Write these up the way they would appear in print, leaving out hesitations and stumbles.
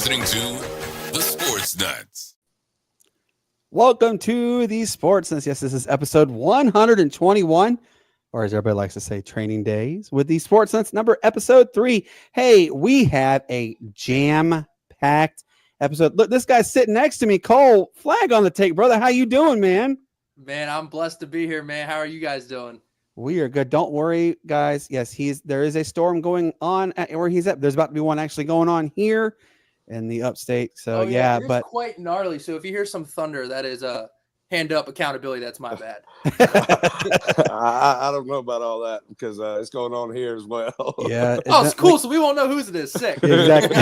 listening to the Sports Nutz. Welcome to the Sports Nutz. Yes, this is episode 121, or as everybody likes to say, Training Days with the Sports Nutz number episode 3. Hey, we have a jam-packed episode. Look, this guy's sitting next to me. Cole, flag on the take, brother. How you doing, man? Man, I'm blessed to be here, man. How are you guys doing? We are good. Don't worry, guys. Yes, there is a storm going on at where he's at. There's about to be one actually going on here in the upstate. So it's but quite gnarly. So if you hear some thunder, that is a hand up accountability. That's my bad. I don't know about all that because it's going on here as well. Yeah. It's cool. So we won't know whose it is. Sick. Exactly.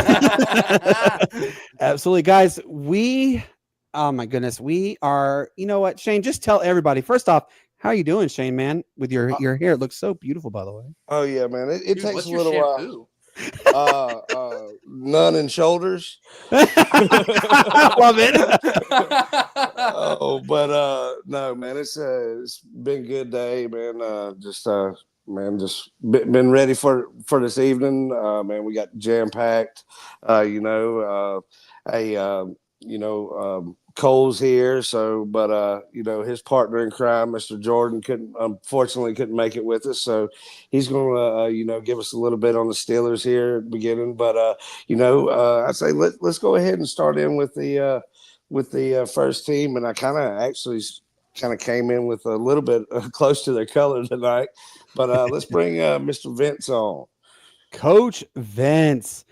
Absolutely, guys. Oh my goodness, we are. You know what, Shane? Just tell everybody. First off, how are you doing, Shane? Man, with your hair, it looks so beautiful, by the way. Oh yeah, man. It Dude, takes what's a your little shampoo? while. None and shoulders. Love it. No, man. It's been a good day, man. Just been ready for this evening. Man, we got jam packed. Cole's here, so his partner in crime, Mr. Jordan, unfortunately couldn't make it with us, so he's going to give us a little bit on the Steelers here at the beginning. But I say let's go ahead and start in with the first team, and I kind of came in with a little bit close to their color tonight. But let's bring Mr. Vince on. Coach Vince,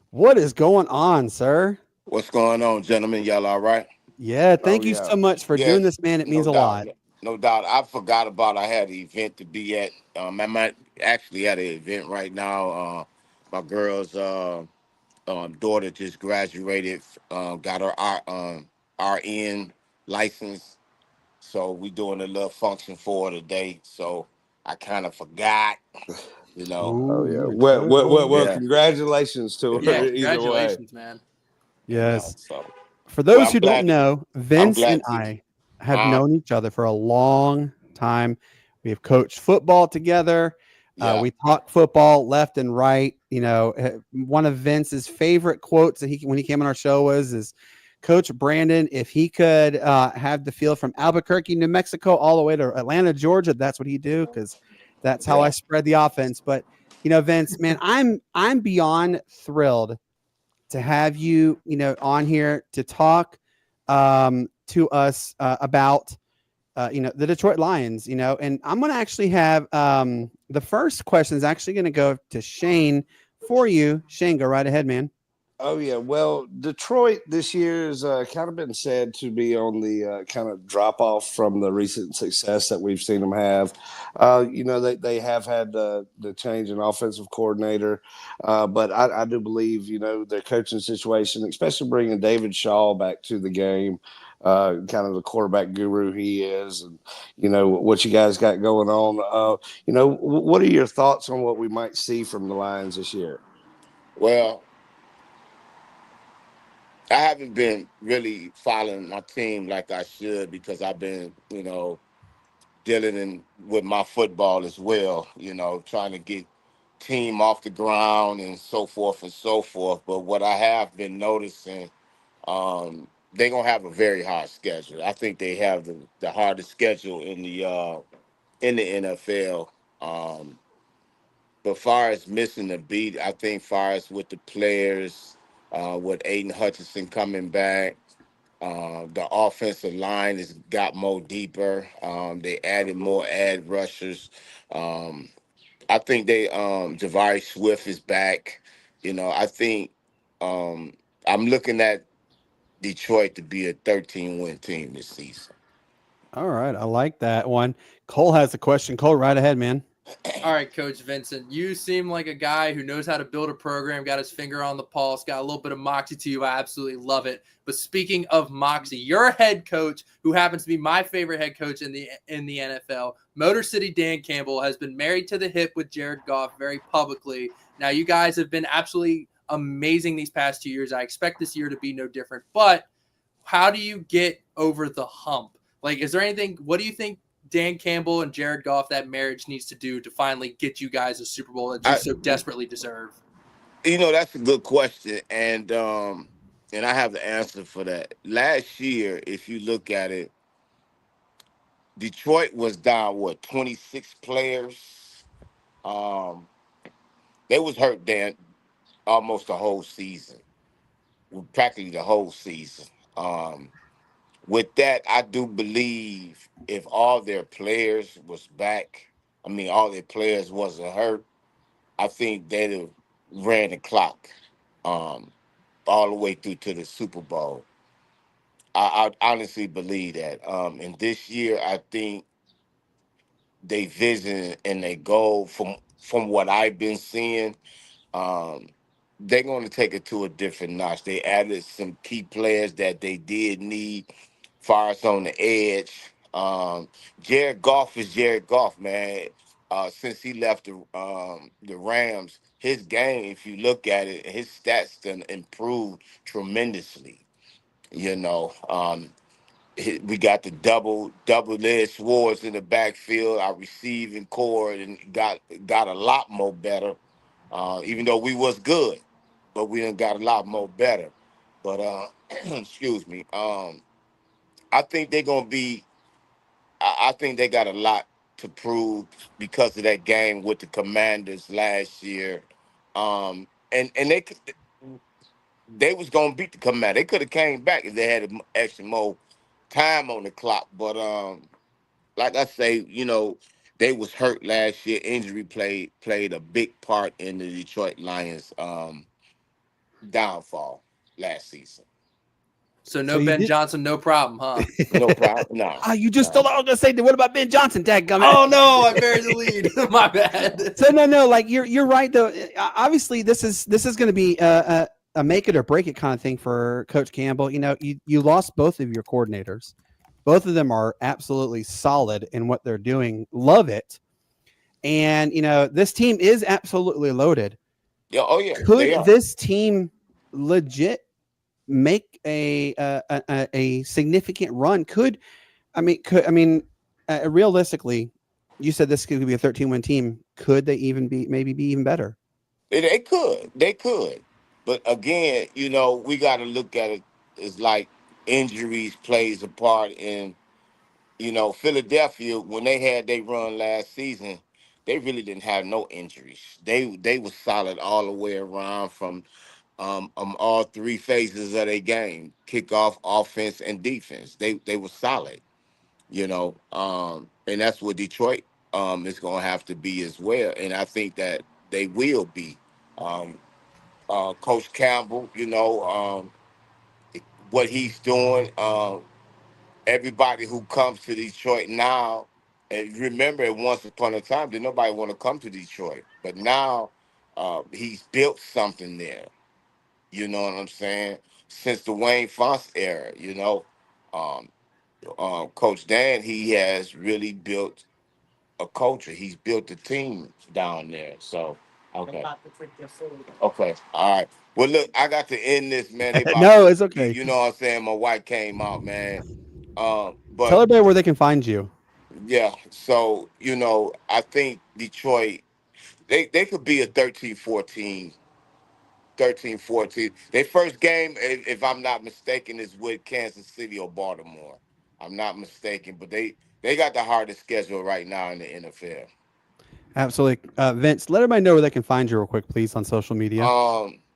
what is going on, sir? What's going on, gentlemen? Y'all all right? Yeah, thank you so much for doing this, man. It means a lot. No doubt. I forgot about I had an event to be at. I'm actually at an event right now. My girl's daughter just graduated, got her RN license. So we doing a little function for her today. So I kind of forgot, Ooh, oh, yeah. Well, congratulations to her. Yeah, congratulations, man. Yes. For those who don't know, Vince and I have known each other for a long time. We have coached football together. We talk football left and right. One of Vince's favorite quotes that when he came on our show is Coach Brandon, if he could have the field from Albuquerque, New Mexico, all the way to Atlanta, Georgia, that's what he'd do, because that's how I spread the offense. But Vince, man, I'm beyond thrilled to have you, on here to talk to us about, the Detroit Lions, and I'm going to actually have the first question is actually going to go to Shane for you. Shane, go right ahead, man. Oh, yeah. Well, Detroit this year has kind of been said to be on the kind of drop off from the recent success that we've seen them have. They have had the change in offensive coordinator, but I do believe, their coaching situation, especially bringing David Shaw back to the game, kind of the quarterback guru he is, and, what you guys got going on. What are your thoughts on what we might see from the Lions this year? Well, I haven't been really following my team like I should because I've been, dealing with my football as well, trying to get team off the ground and so forth and so forth. But what I have been noticing, they're going to have a very hard schedule. I think they have the hardest schedule in the NFL. But far as missing the beat, I think far as with the players, with Aiden Hutchinson coming back, the offensive line has got more deeper. They added more rushers. I think Jabari Swift is back. I think I'm looking at Detroit to be a 13-win team this season. All right. I like that one. Cole has a question. Cole, right ahead, man. All right, Coach Vincent, you seem like a guy who knows how to build a program, got his finger on the pulse, got a little bit of moxie to you. I absolutely love it. But speaking of moxie, your head coach, who happens to be my favorite head coach in the NFL, Motor City Dan Campbell, has been married to the hip with Jared Goff very publicly. Now, you guys have been absolutely amazing these past 2 years. I expect this year to be no different. But how do you get over the hump? Like, is there anything – what do you think Dan Campbell and Jared Goff, that marriage needs to do to finally get you guys a Super Bowl that you so desperately deserve? That's a good question. And and I have the answer for that. Last year, if you look at it, Detroit was down 26 players. Um, they was hurt then almost the whole season, practically the whole season. With that, I do believe if all their players was back, I mean all their players wasn't hurt, I think they'd have ran the clock um, all the way through to the Super Bowl. I honestly believe that. And this year, I think they vision and they goal from what I've been seeing. Um, they're going to take it to a different notch. They added some key players that they did need. Far as on the edge, Jared Goff is Jared Goff, man. Since he left the Rams, his game, if you look at it, his stats done improved tremendously. You know, we got the double-edged swords in the backfield. Our receiving core and got a lot more better. Even though we was good, but we done got a lot more better. But excuse me. I think they're gonna be. I think they got a lot to prove because of that game with the Commanders last year. And they was gonna beat the Commanders. They could have came back if they had extra more time on the clock. But like I say, they was hurt last year. Injury played a big part in the Detroit Lions downfall last season. So no Ben Johnson, no problem, huh? No problem. No. You just stole. I was gonna say, what about Ben Johnson? Dadgummit. Oh no, I buried the lead. My bad. So no, like you're right though. Obviously, this is going to be a make it or break it kind of thing for Coach Campbell. You lost both of your coordinators. Both of them are absolutely solid in what they're doing. Love it. And this team is absolutely loaded. Yeah. Oh yeah. Could this team legit make a significant run? Realistically, you said this could be a 13-win team. Could they even be even better? They could. But again, we got to look at it as like injuries plays a part in, Philadelphia, when they had their run last season, they really didn't have no injuries. They was solid all the way around from all three phases of their game: kickoff, offense, and defense. They were solid, and that's what Detroit is going to have to be as well. And I think that they will be. Coach Campbell, what he's doing. Everybody who comes to Detroit now, and remember, once upon a time, did nobody want to come to Detroit, but now he's built something there. You know what I'm saying? Since the Wayne Fonts era, um, Coach Dan, he has really built a culture. He's built a team down there. So, okay. Okay. All right. Well, look, I got to end this, man. No, it's okay. You know what I'm saying? My wife came out, man. But tell everybody where they can find you. Yeah. So, I think Detroit, they could be a 13-14. Their first game, if I'm not mistaken, is with Kansas City or Baltimore. I'm not mistaken, but they got the hardest schedule right now in the NFL. Absolutely. Vince, let everybody know where they can find you real quick, please, on social media.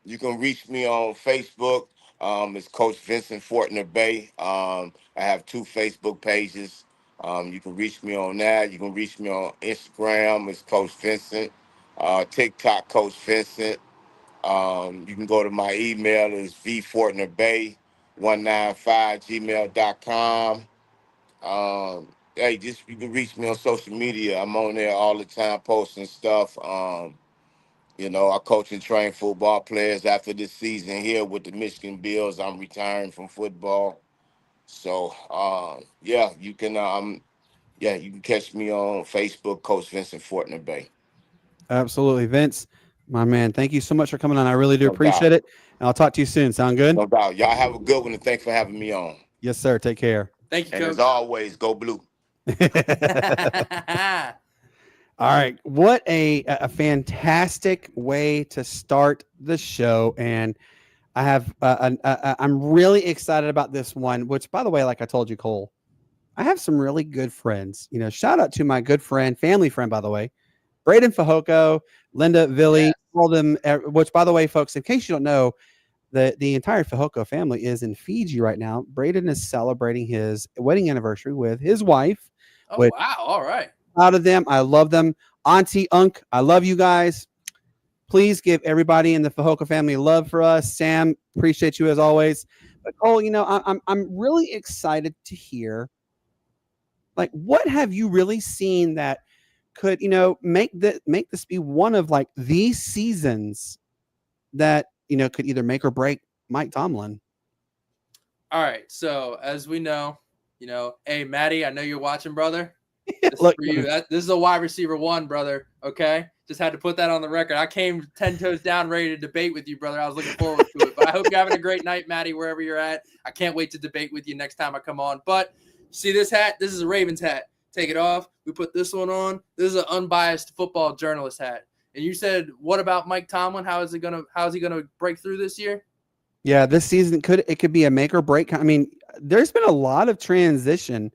You can reach me on Facebook. It's Coach Vincent Fortner Bay. I have 2 Facebook pages. You can reach me on that. You can reach me on Instagram. It's Coach Vincent. TikTok, Coach Vincent. You can go to my email. It's vfortnerbay195gmail.com. Hey, you can reach me on social media. I'm on there all the time posting stuff. I coach and train football players. After this season here with the Michigan Bills, I'm retiring from football. So, you can catch me on Facebook, Coach Vincent Fortner Bay. Absolutely. Vince, my man, thank you so much for coming on. I really do appreciate it. And I'll talk to you soon. Sound good? No doubt. Y'all have a good one, and thanks for having me on. Yes, sir. Take care. Thank you, Coach. And as always, go blue. All right. What a fantastic way to start the show. And I have. I'm really excited about this one. Which, by the way, like I told you, Cole, I have some really good friends. Shout out to my good friend, family friend, by the way, Braden Fajoko, Linda Villi, all them. Which, by the way, folks, in case you don't know, the entire Fajoko family is in Fiji right now. Braden is celebrating his wedding anniversary with his wife. Oh, wow. All right. Out of them. I love them. Auntie, Unc, I love you guys. Please give everybody in the Fajoko family love for us. Sam, appreciate you as always. But Cole, I'm really excited to hear, like, what have you really seen that could, make this be one of like these seasons that could either make or break Mike Tomlin. All right. So as we know, hey, Maddie, I know you're watching, brother. This Look, is for you. This is a wide receiver 1, brother. Okay. Just had to put that on the record. I came 10 toes down ready to debate with you, brother. I was looking forward to it. But I hope you're having a great night, Maddie, wherever you're at. I can't wait to debate with you next time I come on. But see this hat? This is a Ravens hat. Take it off. We put this one on. This is an unbiased football journalist hat. And you said, what about Mike Tomlin? How is he gonna break through this year? Yeah, this season could be a make or break. I mean, there's been a lot of transition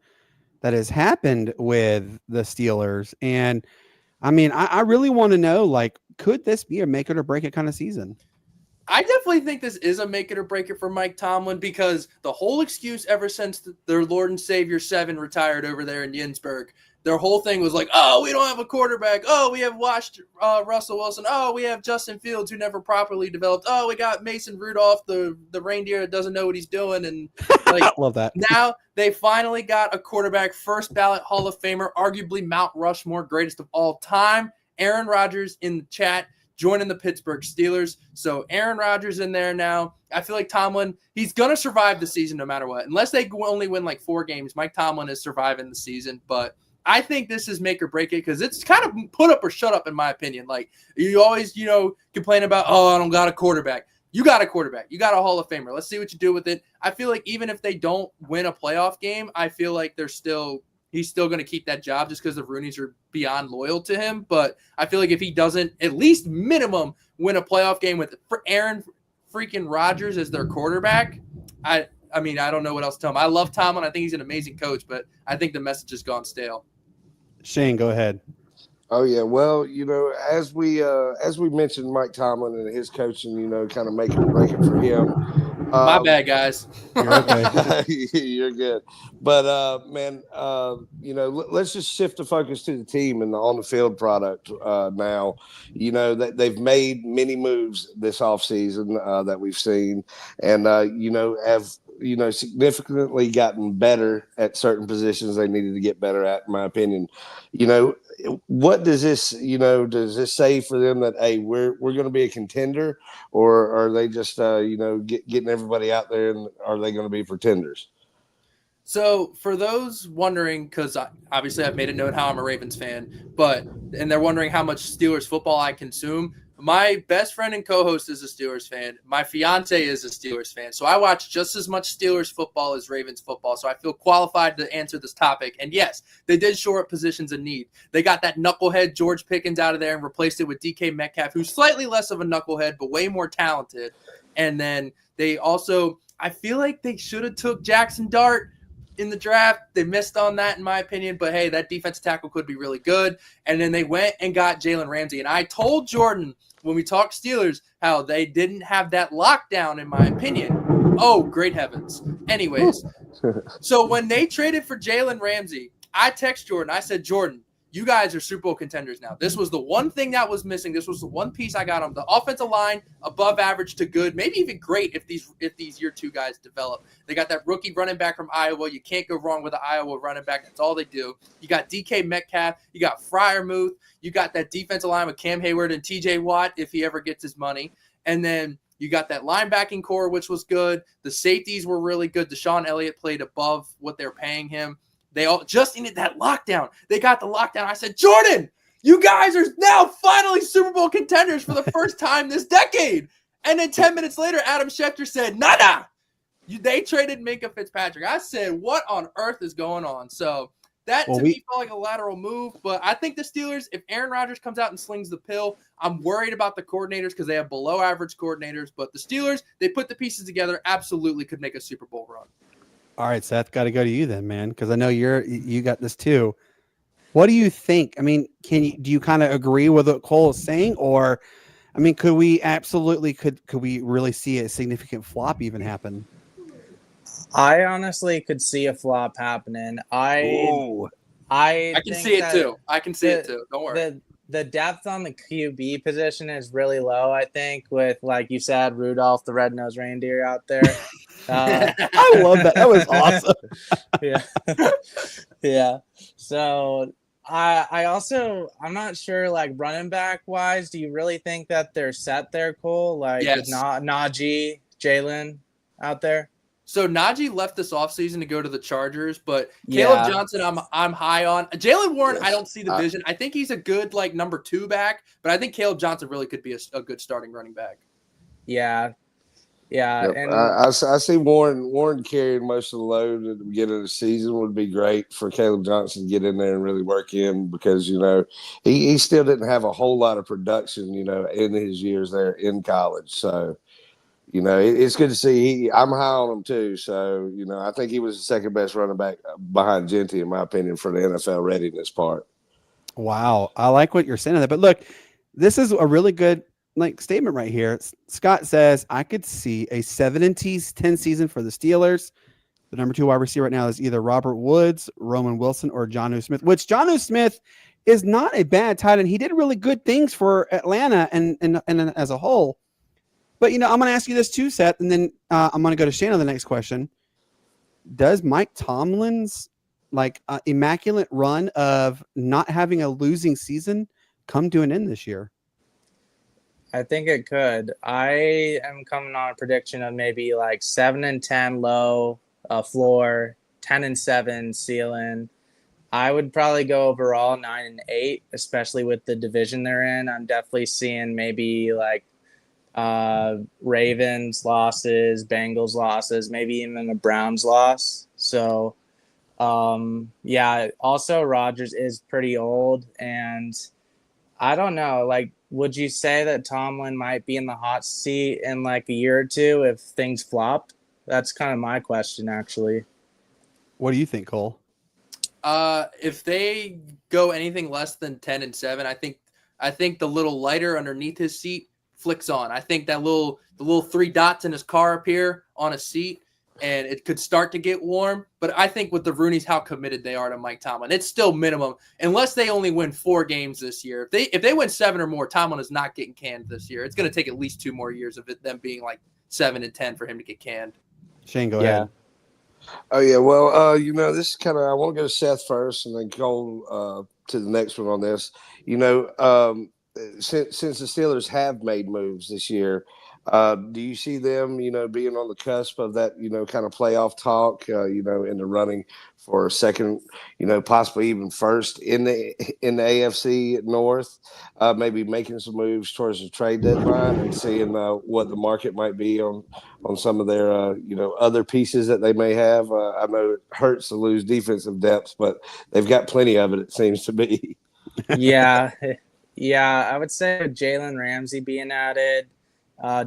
that has happened with the Steelers. And I mean, I really want to know, like, could this be a make it or break it kind of season? I definitely think this is a make it or break it for Mike Tomlin, because the whole excuse ever since their Lord and Savior 7 retired over there in Yinsburg, their whole thing was like, oh, we don't have a quarterback. Oh, we have watched Russell Wilson. Oh, we have Justin Fields, who never properly developed. Oh, we got Mason Rudolph, the reindeer that doesn't know what he's doing. And like, I love that. Now they finally got a quarterback, first ballot Hall of Famer, arguably Mount Rushmore, greatest of all time. Aaron Rodgers in the chat, joining the Pittsburgh Steelers. So Aaron Rodgers in there now. I feel like Tomlin, he's going to survive the season no matter what. Unless they only win like 4 games, Mike Tomlin is surviving the season. But I think this is make or break it, because it's kind of put up or shut up, in my opinion. Like, you always, complain about, oh, I don't got a quarterback. You got a quarterback. You got a Hall of Famer. Let's see what you do with it. I feel like even if they don't win a playoff game, I feel like he's still going to keep that job, just because the Roonies are beyond loyal to him. But I feel like if he doesn't at least minimum win a playoff game with Aaron freaking Rodgers as their quarterback, I mean, I don't know what else to tell him. I love Tomlin. I think he's an amazing coach, but I think the message has gone stale. Shane, go ahead. Oh yeah, well, as we mentioned, Mike Tomlin and his coaching, kind of make it break it for him. My bad, guys. You're okay. You're good, but man, let's just shift the focus to the team and the on the field product. Now, that they've made many moves this offseason that we've seen, and have significantly gotten better at certain positions they needed to get better at, in my opinion. What does this say for them that, hey, we're going to be a contender, or are they just getting everybody out there, and are they going to be pretenders? So for those wondering, because obviously I've made it known how I'm a Ravens fan, and they're wondering how much Steelers football I consume. My best friend and co-host is a Steelers fan. My fiance is a Steelers fan. So I watch just as much Steelers football as Ravens football. So I feel qualified to answer this topic. And yes, they did shore up positions in need. They got that knucklehead George Pickens out of there and replaced it with DK Metcalf, who's slightly less of a knucklehead, but way more talented. And then they also, I feel like they should have took Jackson Dart in the draft. They missed on that, in my opinion, but hey, that defensive tackle could be really good. And then they went and got Jalen Ramsey. And I told Jordan when we talked Steelers how they didn't have that lockdown, in my opinion. Oh, great heavens. Anyways, so when they traded for Jalen Ramsey, I text Jordan. I said, Jordan, you guys are Super Bowl contenders now. This was the one thing that was missing. This was the one piece I got on the offensive line, above average to good, maybe even great if these year 2 guys develop. They got that rookie running back from Iowa. You can't go wrong with an Iowa running back. That's all they do. You got DK Metcalf. You got Freiermuth. You got that defensive line with Cam Hayward and TJ Watt if he ever gets his money. And then you got that linebacking core, which was good. The safeties were really good. Deshaun Elliott played above what they're paying him. They all just needed that lockdown. They got the lockdown. I said, Jordan, you guys are now finally Super Bowl contenders for the first time this decade. And then 10 minutes later, Adam Schefter said, nada. They traded Minka Fitzpatrick. I said, what on earth is going on? So That me felt like a lateral move, but I think the Steelers, if Aaron Rodgers comes out and slings the pill, I'm worried about the coordinators because they have below average coordinators. But the Steelers, they put the pieces together, absolutely could make a Super Bowl run. All right, Seth, got to go to you then, man, because I know you got this too. What do you think? I mean, do you kind of agree with what Cole is saying, or I mean, could we really see a significant flop even happen? I honestly could see a flop happening. I can see it too. I can see it too. Don't worry. The depth on the QB position is really low, I think, with, like you said, Rudolph the red-nosed reindeer out there. I love that. That was awesome. Yeah. Yeah. So I'm not sure, like, running back wise, do you really think that they're set there, Cole? Like, yes. With Najee, Jalen out there? So Najee left this offseason to go to the Chargers, but Caleb Johnson, I'm high on. Jalen Warren, I don't see the vision. I think he's a good number 2 back, but I think Caleb Johnson really could be a good starting running back. Yeah. Yeah. Yep. And I see Warren carrying most of the load at the beginning of the season. Would be great for Caleb Johnson to get in there and really work in because, he still didn't have a whole lot of production, in his years there in college. So, it's good to see. I'm high on him too. So, I think he was the second best running back behind Genty, in my opinion, for the NFL readiness part. Wow. I like what you're saying on that. But look, this is a really good statement right here. Scott says, I could see a 7-10 season for the Steelers. The number 2 wide receiver right now is either Robert Woods, Roman Wilson, or Jonnu Smith, which Jonnu Smith is not a bad tight end. He did really good things for Atlanta and as a whole. But, I'm going to ask you this too, Seth, and then I'm going to go to Shane on the next question. Does Mike Tomlin's immaculate run of not having a losing season come to an end this year? I think it could. I am coming on a prediction of maybe 7-10 low floor, 10-7 ceiling. I would probably go overall 9-8, especially with the division they're in. I'm definitely seeing maybe Ravens losses, Bengals losses, maybe even a Browns loss. So, also Rodgers is pretty old, and I don't know, would you say that Tomlin might be in the hot seat in a year or two if things flop? That's kind of my question, actually. What do you think, Cole? If they go anything less than 10-7, I think the little lighter underneath his seat flicks on. I think that the little 3 dots in his car appear on a seat, and it could start to get warm. But I think with the Rooneys, how committed they are to Mike Tomlin, it's still minimum, unless they only win 4 games this year. If they win 7 or more, Tomlin is not getting canned this year. It's going to take at least 2 more years of them being 7-10 for him to get canned. Shane, go ahead. Oh yeah, well, this is kind of. I want to go to Seth first, and then go to the next one on this. Since the Steelers have made moves this year, do you see them, being on the cusp of that, kind of playoff talk, in the running for a second, possibly even first in the AFC North, maybe making some moves towards the trade deadline and seeing what the market might be on some of their, other pieces that they may have. I know it hurts to lose defensive depth, but they've got plenty of it seems to be. Yeah. Yeah, I would say Jalen Ramsey being added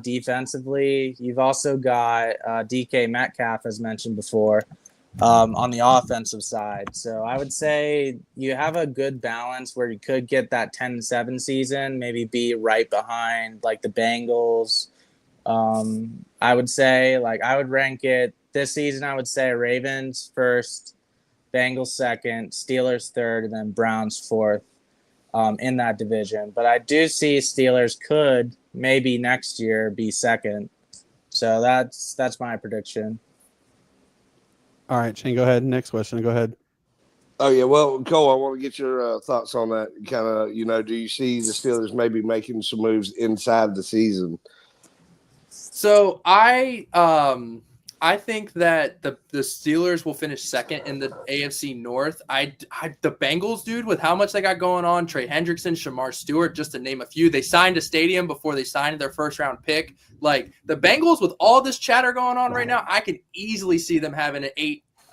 defensively. You've also got DK Metcalf, as mentioned before, on the offensive side. So I would say you have a good balance where you could get that 10-7 season, maybe be right behind the Bengals. I would say I would rank it this season. I would say Ravens first, Bengals second, Steelers third, and then Browns fourth. In that division. But I do see Steelers could maybe next year be second. So that's my prediction. All right, Shane, go ahead. Next question. Go ahead. Oh, yeah. Well, Cole, I want to get your thoughts on that. Kind of, do you see the Steelers maybe making some moves inside the season? So I think that the Steelers will finish second in the AFC North. The Bengals, dude, with how much they got going on, Trey Hendrickson, Shamar Stewart, just to name a few. They signed a stadium before they signed their first-round pick. The Bengals, with all this chatter going on right now, I can easily see them having an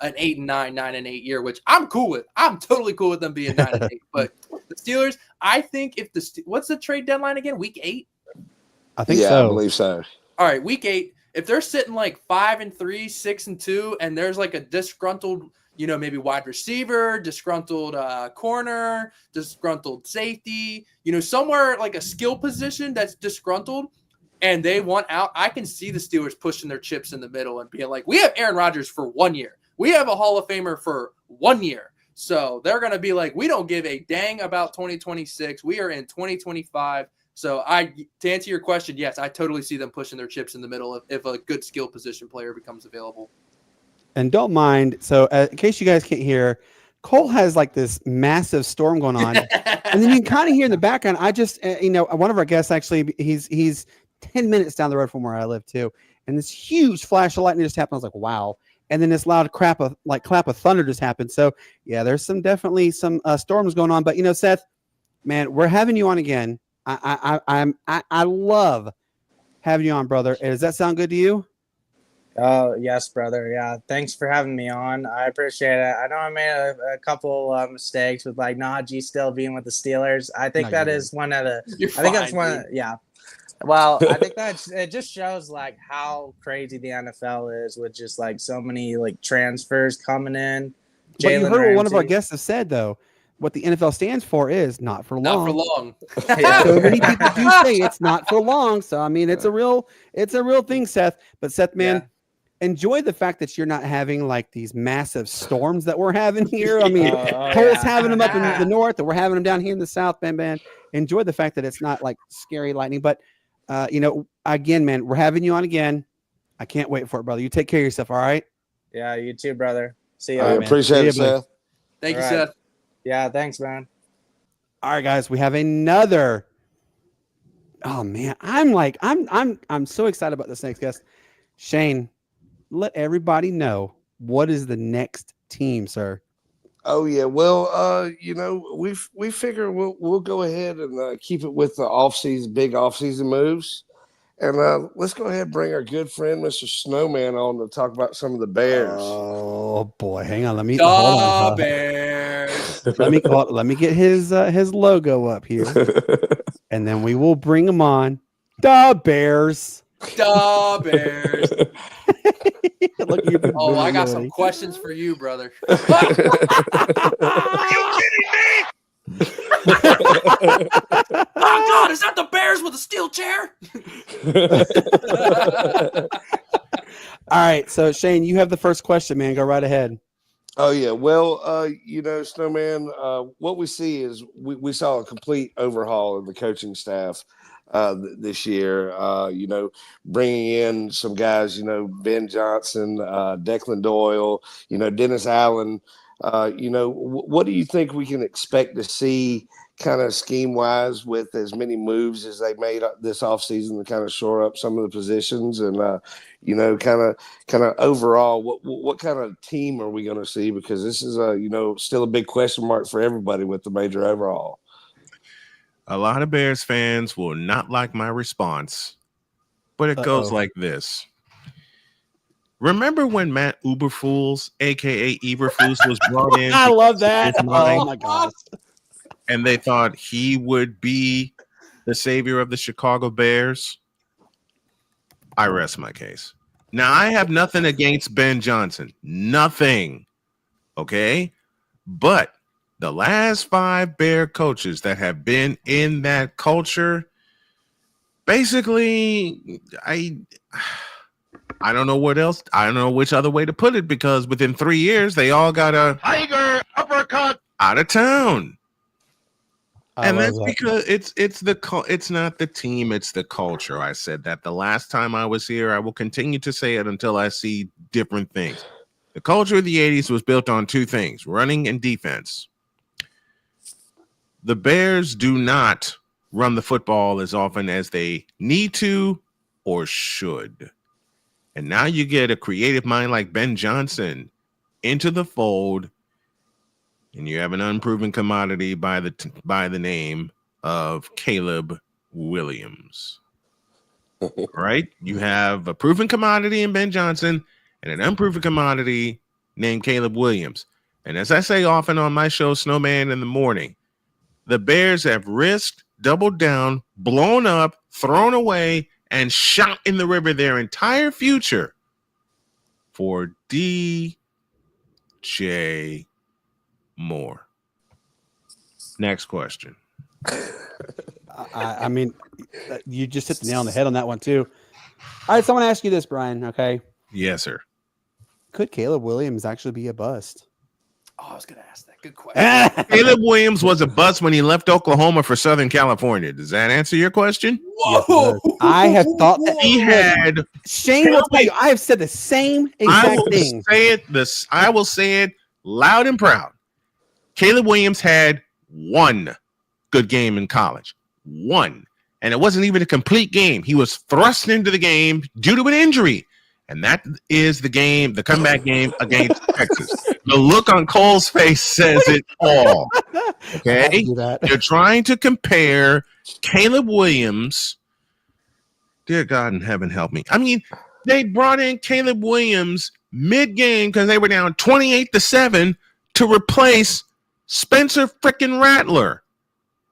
an 8-9, 9-8 year, which I'm cool with. I'm totally cool with them being 9-8. But the Steelers, I think if what's the trade deadline again? Week 8? I think so. I believe so. All right, week 8. If they're sitting like 5-3, 6-2, and there's like a disgruntled, maybe wide receiver, disgruntled corner, disgruntled safety, somewhere like a skill position that's disgruntled, and they want out, I can see the Steelers pushing their chips in the middle and being like, we have Aaron Rodgers for 1 year. We have a Hall of Famer for 1 year. So they're going to be like, we don't give a dang about 2026. We are in 2025. So to answer your question, yes, I totally see them pushing their chips in the middle if a good skill position player becomes available. And don't mind. So in case you guys can't hear, Cole has like this massive storm going on. And then you can kind of hear in the background, I just, one of our guests actually, he's 10 minutes down the road from where I live too. And this huge flash of lightning just happened. I was like, wow. And then this loud clap of thunder just happened. So yeah, there's definitely some storms going on. But Seth, man, we're having you on again. I love having you on, brother. Does that sound good to you? Oh, yes, brother. Yeah. Thanks for having me on. I appreciate it. I know I made a couple mistakes with Najee still being with the Steelers. I think that is one of the, yeah. Well, I think it just shows how crazy the NFL is with just so many transfers coming in. But you heard what one of our guests have said though. What the NFL stands for is not for long. Not for long. So many people do say it's not for long. So I mean, it's a real thing, Seth. But Seth, man, enjoy the fact that you're not having these massive storms that we're having here. I mean, Cole's having them up in the north, and we're having them down here in the south. Man. Enjoy the fact that it's not scary lightning. But again, man, we're having you on again. I can't wait for it, brother. You take care of yourself. All right. Yeah, you too, brother. See you. I appreciate it, Seth. Thank you, Seth. Yeah, thanks, man. All right, guys, we have another. Oh man, I'm so excited about this next guest. Shane, let everybody know what is the next team, sir. Oh yeah, well, we figure we'll go ahead and keep it with the big off-season moves, and let's go ahead and bring our good friend Mr. Snowman on to talk about some of the Bears. Oh boy, hang on, let me Bears. let me get his logo up here, and then we will bring him on. The Bears. The Bears. Look, I got some questions for you, brother. Are you kidding me? Oh God, is that the Bears with a steel chair? All right, so Shane, you have the first question, man. Go right ahead. Oh yeah, well, Snowman, what we see is we saw a complete overhaul of the coaching staff this year. Bringing in some guys, Ben Johnson, Declan Doyle, Dennis Allen. What do you think we can expect to see kind of scheme wise with as many moves as they made this offseason to kind of shore up some of the positions and, kind of overall, what kind of team are we going to see? Because this is still a big question mark for everybody with the major overhaul. A lot of Bears fans will not like my response, but it goes like this. Remember when Matt Uberfools, a.k.a. Eberflus, was brought in? I love that. Oh, my gosh. And they thought he would be the savior of the Chicago Bears? I rest my case. Now, I have nothing against Ben Johnson. Nothing. Okay? But the last 5 Bear coaches that have been in that culture, basically, I don't know what else. I don't know which other way to put it, because within 3 years, they all got a tiger uppercut out of town. And that's because it's not the team, it's the culture. I said that the last time I was here. I will continue to say it until I see different things. The culture of the 80s was built on 2 things, running and defense. The Bears do not run the football as often as they need to or should. And now you get a creative mind like Ben Johnson into the fold, and you have an unproven commodity by the name of Caleb Williams. Right? You have a proven commodity in Ben Johnson and an unproven commodity named Caleb Williams. And as I say often on my show, Snowman in the Morning, the Bears have risked, doubled down, blown up, thrown away, and shot in the river their entire future for DJ Moore. Next question. I mean, you just hit the nail on the head on that one too. All right, so I want to ask you this, Brian. Okay. Yes, sir. Could Caleb Williams actually be a bust? Oh, I was going to ask that. Good question. Caleb Williams was a bust when he left Oklahoma for Southern California. Does that answer your question? Whoa! Yes, I have thought that He had. Shane will tell you. I have said the same exact thing. I will say it loud and proud. Caleb Williams had one good game in college. One. And it wasn't even a complete game. He was thrust into the game due to an injury. And that is the game, the comeback game against Texas. The look on Cole's face says it all. Okay? You're trying to compare Caleb Williams. Dear God in heaven, help me. I mean, they brought in Caleb Williams mid-game because they were down 28-7 to replace Spencer frickin' Rattler.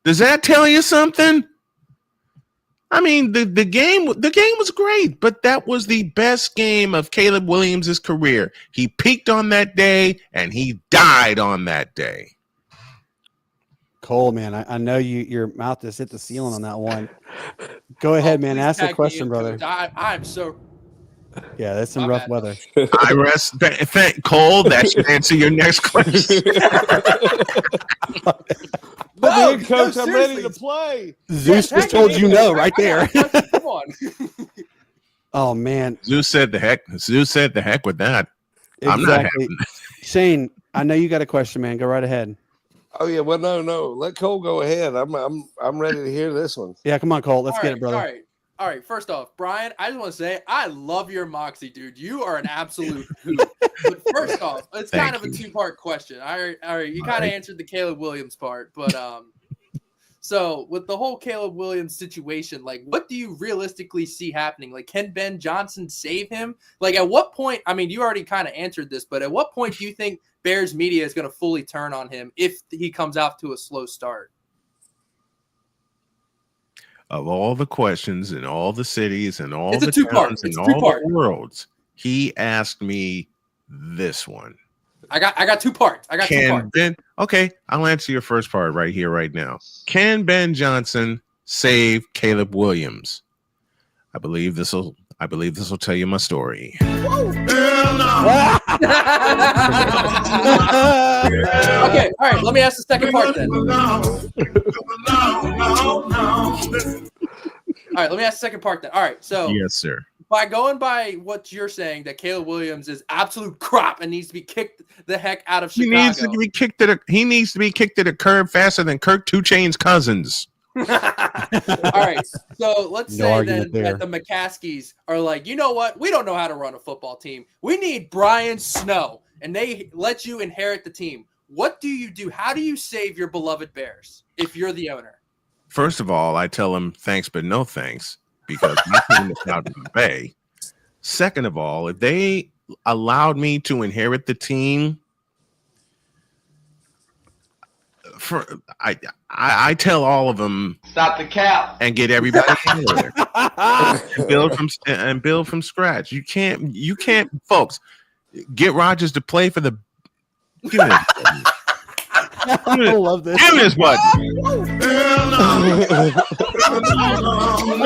Does that tell you something? I mean, the game was great, but that was the best game of Caleb Williams' career. He peaked on that day, and he died on that day. Cole, man, I know your mouth just hit the ceiling on that one. Go ahead, man. Ask a question, brother. I'm so... Yeah, that's some rough weather. I rest. Thank Cole. That should answer your next question. No, coach, I'm ready to play. Zeus just told you no right there. Come on. Oh man, Zeus said the heck with that. Exactly. I'm not having that. Shane, I know you got a question, man. Go right ahead. Oh yeah, well no. Let Cole go ahead. I'm ready to hear this one. Yeah, come on, Cole. Let's get it, brother. All right. First off, Brian, I just want to say I love your moxie, dude. You are an absolute hoot. But first off, it's kind of a two-part question. All right. You kind of answered the Caleb Williams part, but so with the whole Caleb Williams situation, like, what do you realistically see happening? Like, can Ben Johnson save him? Like, at what point? I mean, you already kind of answered this, but at what point do you think Bears media is going to fully turn on him if he comes out to a slow start? Of all the questions and all the cities and all the towns and all the worlds, he asked me this one. I got two parts. Okay, I'll answer your first part right here, right now. Can Ben Johnson save Caleb Williams? I believe this will tell you my story. Okay, all right. Let me ask the second part then. All right, let me ask the second part then. All right, so yes, sir. By going by what you're saying, that Caleb Williams is absolute crap and needs to be kicked the heck out of Chicago. He needs to be kicked at a curb faster than Kirk 2 Chainz Cousins. All right, so let's say then that the McCaskies are like, you know what? We don't know how to run a football team. We need Brian Snow, and they let you inherit the team. What do you do? How do you save your beloved Bears if you're the owner? First of all, I tell them thanks, but no thanks, because my team is out in the Bay. Second of all, if they allowed me to inherit the team, I tell all of them, stop the cap and get everybody in there and build from scratch. You can't, folks. Get Rodgers to play for the. Give me I love this. Give me this button. I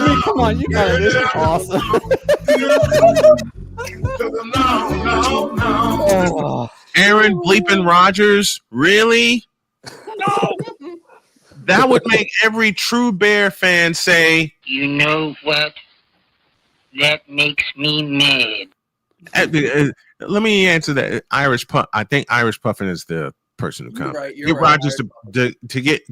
mean, come on, you got it. This is awesome. Aaron bleeping Rodgers, really? No. That would make every true Bear fan say, "You know what? That makes me mad." Let me answer that. I think Irish Puffin is the person who comes. Get Rodgers to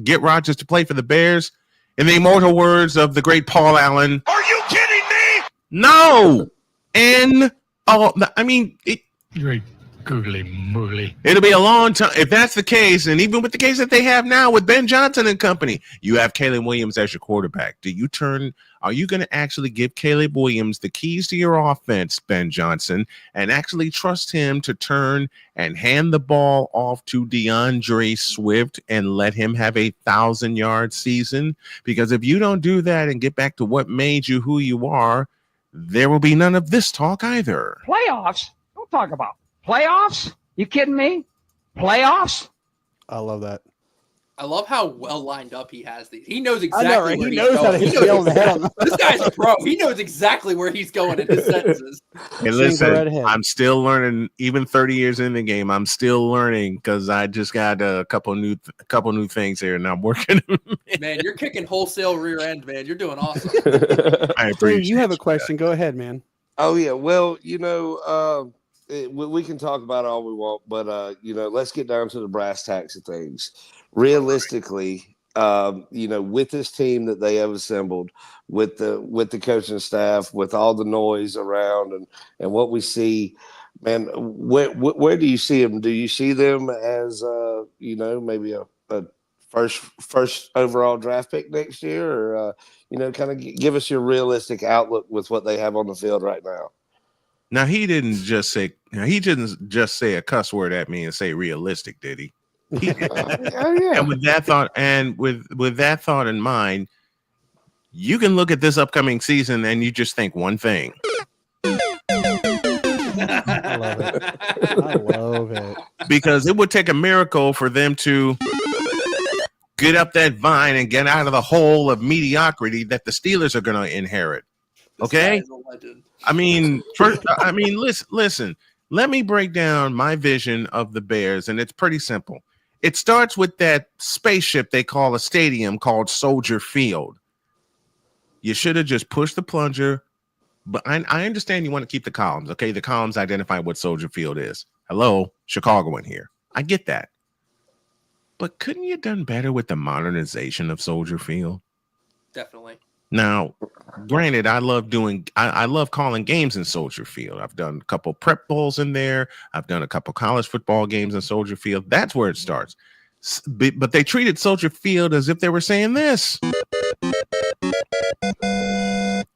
get Rodgers to play for the Bears. In the immortal words of the great Paul Allen, are you kidding me? No. You're googly moogly. It'll be a long time if that's the case, and even with the case that they have now with Ben Johnson and company, you have Caleb Williams as your quarterback. Are you going to actually give Caleb Williams the keys to your offense, Ben Johnson, and actually trust him to turn and hand the ball off to DeAndre Swift and let him have a 1,000-yard season? Because if you don't do that and get back to what made you who you are, there will be none of this talk either. Playoffs? Don't talk about playoffs. You kidding me? Playoffs? I love that. I love how well lined up he has these. He knows exactly right? where He he's knows how going. to hit you on the head. This guy's a pro. He knows exactly where he's going in his sentences. Hey, listen, I'm still learning. Even 30 years in the game, I'm still learning because I just got a couple new things here, and I'm working. Man, you're kicking wholesale rear end, man. You're doing awesome. I appreciate you have a question. Go ahead, man. Oh yeah, well, we can talk about it all we want, but let's get down to the brass tacks of things. Realistically, with this team that they have assembled, with the coaching staff, with all the noise around and what we see, man, where do you see them? Do you see them as maybe a first overall draft pick next year, or kind of give us your realistic outlook with what they have on the field right now? Now he didn't just say a cuss word at me and say realistic, did he? Yeah. And with that thought in mind, you can look at this upcoming season and you just think one thing. I love it. I love it. Because it would take a miracle for them to get up that vine and get out of the hole of mediocrity that the Steelers are going to inherit. Okay? Listen. Let me break down my vision of the Bears, and it's pretty simple. It starts with that spaceship they call a stadium called Soldier Field. You should have just pushed the plunger, but I understand you want to keep the columns, okay? The columns identify what Soldier Field is. Hello, Chicagoan here. I get that. But couldn't you have done better with the modernization of Soldier Field? Definitely. Now, granted, I love calling games in Soldier Field. I've done a couple prep bowls in there. I've done a couple college football games in Soldier Field. That's where it starts. But they treated Soldier Field as if they were saying this.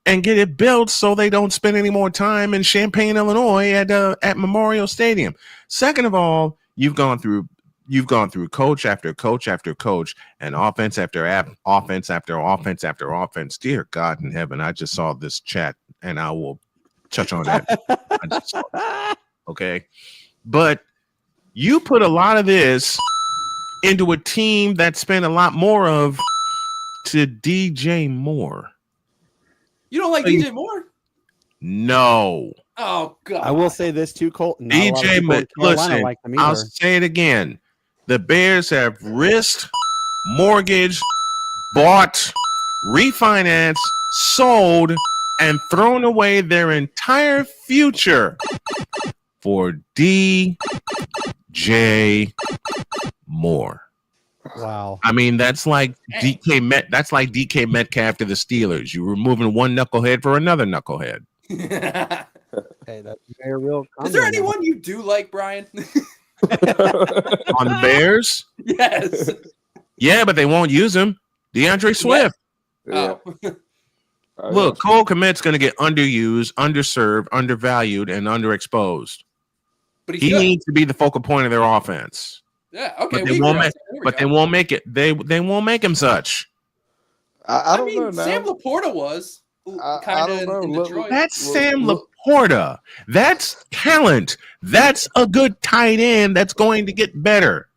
And get it built so they don't spend any more time in Champaign, Illinois at Memorial Stadium. Second of all, you've gone through coach after coach after coach and offense after offense after offense after offense. Dear God in heaven, I just saw this chat and I will touch on that. I just saw it. Okay. But you put a lot of this into a team that spent a lot more of to DJ Moore. You don't like DJ Moore? No. Oh, God. I will say this too, Colt. DJ Moore, listen, I'll say it again. The Bears have risked, mortgaged, bought, refinanced, sold, and thrown away their entire future for DJ Moore. Wow. I mean, that's like DK Metcalf to the Steelers. You're removing one knucklehead for another knucklehead. Hey, that's very real. Is there anyone you do like, Brian? On the Bears? Yes. Yeah, but they won't use him. DeAndre Swift. Yeah. Oh. Look, Cole Kmet's going to get underused, underserved, undervalued, and underexposed. But he needs to be the focal point of their offense. Yeah, okay. But they won't make it. They won't make him such. I don't know. Sam Laporta was kind of in Detroit. That's Sam Laporta. That's talent. That's a good tight end that's going to get better.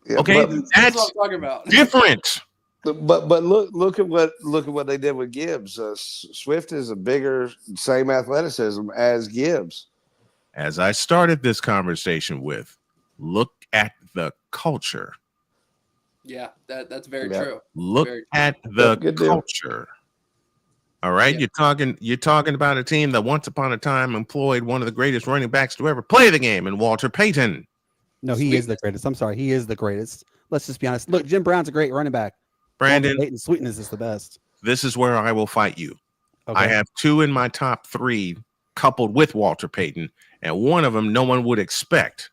Yeah, okay, that's what I'm talking about. Different. But look at what they did with Gibbs. Swift is a bigger, same athleticism as Gibbs. As I started this conversation with, look at the culture. Yeah, that's very true. Look at the culture. All right, Yeah. You're talking about a team that once upon a time employed one of the greatest running backs to ever play the game in Walter Payton. No, he is the greatest. I'm sorry, he is the greatest. Let's just be honest. Look, Jim Brown's a great running back. Brandon, Payton's sweetness is the best. This is where I will fight you. Okay. I have two in my top three coupled with Walter Payton, and one of them no one would expect,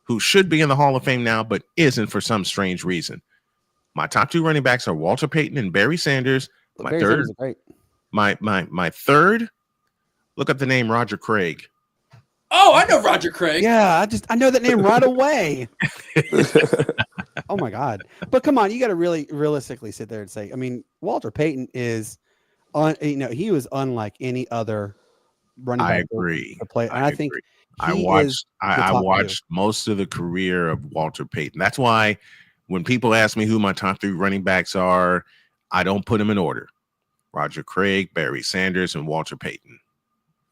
who should be in the Hall of Fame now, but isn't for some strange reason. My top two running backs are Walter Payton and Barry Sanders. Barry Sanders is great. My third, look up the name Roger Craig. Oh, I know Roger Craig. Yeah, I know that name right away. Oh my God. But come on, you got to really realistically sit there and say, I mean, Walter Payton is he was unlike any other running back. I agree. To play. And I think I watched most of the career of Walter Payton. That's why when people ask me who my top 3 running backs are, I don't put them in order. Roger Craig, Barry Sanders, and Walter Payton.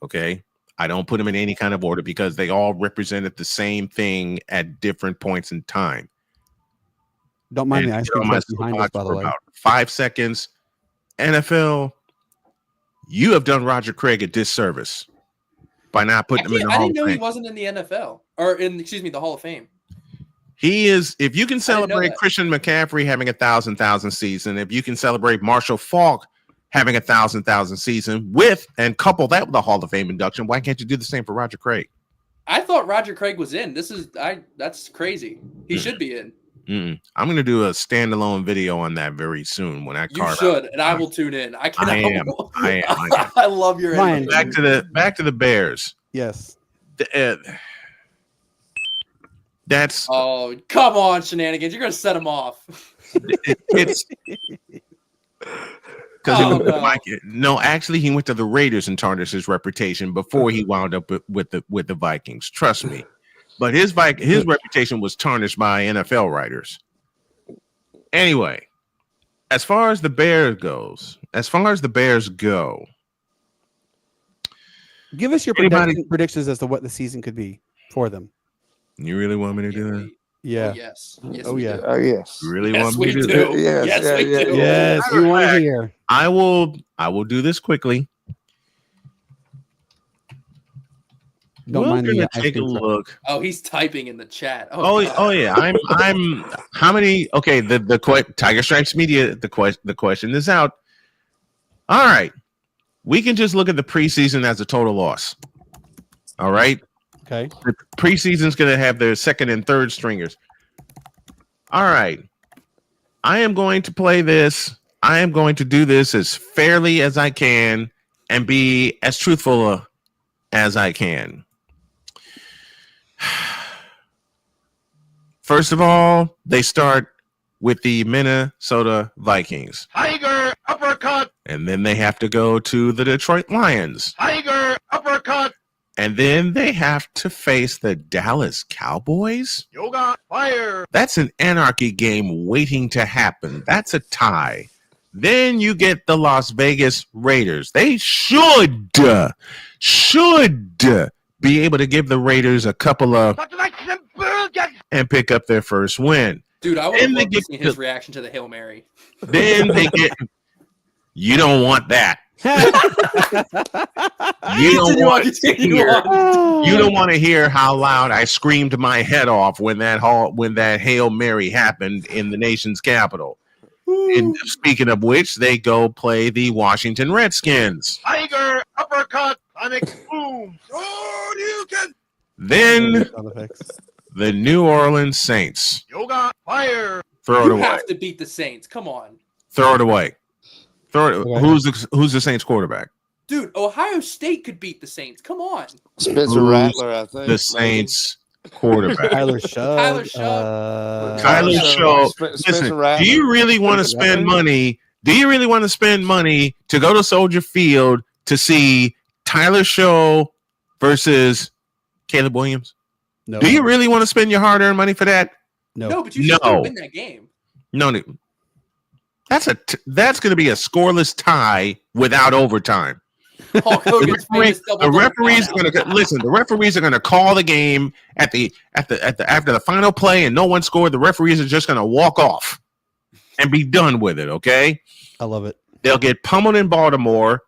Okay? I don't put them in any kind of order because they all represented the same thing at different points in time. Don't mind the ice cream truck behind us, by the way. About 5 seconds. NFL, you have done Roger Craig a disservice by not putting him in the Hall of Fame. I didn't know he wasn't in the NFL or the Hall of Fame. He is. If you can celebrate Christian McCaffrey having 1,000 season, if you can celebrate Marshall Faulk having 1,000 season and couple that with the Hall of Fame induction, why can't you do the same for Roger Craig? I thought Roger Craig was in. That's crazy. He should be in. I'm going to do a standalone video on that very soon when I You should, and I will tune in. I am. I love your Ryan, back to the Bears. Yes. That's come on, shenanigans. You're going to set him off. It's because actually he went to the Raiders and tarnished his reputation before he wound up with the Vikings. Trust me. But his reputation was tarnished by NFL writers. Anyway, as far as the Bears go, give us your predictions as to what the season could be for them. You really want me to do that? Yeah. Oh, yes. Oh yeah. Yes. You really want me to do that? Yes. We do. Yes. We want to hear. I will do this quickly. Don't mind me. Take a look. Oh, he's typing in the chat. Oh yeah. I'm. How many? Okay. The Tiger Stripes Media. The question is out. All right. We can just look at the preseason as a total loss. All right. Okay. The preseason's going to have their second and third stringers. All right. I am going to play this. I am going to do this as fairly as I can and be as truthful as I can. First of all, they start with the Minnesota Vikings. Tiger uppercut. And then they have to go to the Detroit Lions. Tiger uppercut. And then they have to face the Dallas Cowboys. Yoga fire. That's an anarchy game waiting to happen. That's a tie. Then you get the Las Vegas Raiders. They should be able to give the Raiders a couple of and pick up their first win. Dude, I would love to see his reaction to the Hail Mary. Then they get. You don't want that. You don't want to hear how loud I screamed my head off when that Hail Mary happened in the nation's capital. And speaking of which, they go play the Washington Redskins. Tiger uppercut, sonic boom. Oh, you can. Then the New Orleans Saints. Yoga fire. Throw it away. You have to beat the Saints. Come on. Throw it away. Who's the Saints quarterback? Dude, Ohio State could beat the Saints. Come on. Spencer Rattler, I think. The Saints quarterback. Tyler Show. Tyler Show. Listen, do you really want to spend money? Do you really want to spend money to go to Soldier Field to see Tyler Show versus Caleb Williams? No. Do you really want to spend your hard-earned money for that? No, but you should still win that game. No. That's going to be a scoreless tie without overtime. The referees are going to call the game after the final play and no one scored. The referees are just going to walk off and be done with it. Okay. I love it. They'll get pummeled in Baltimore.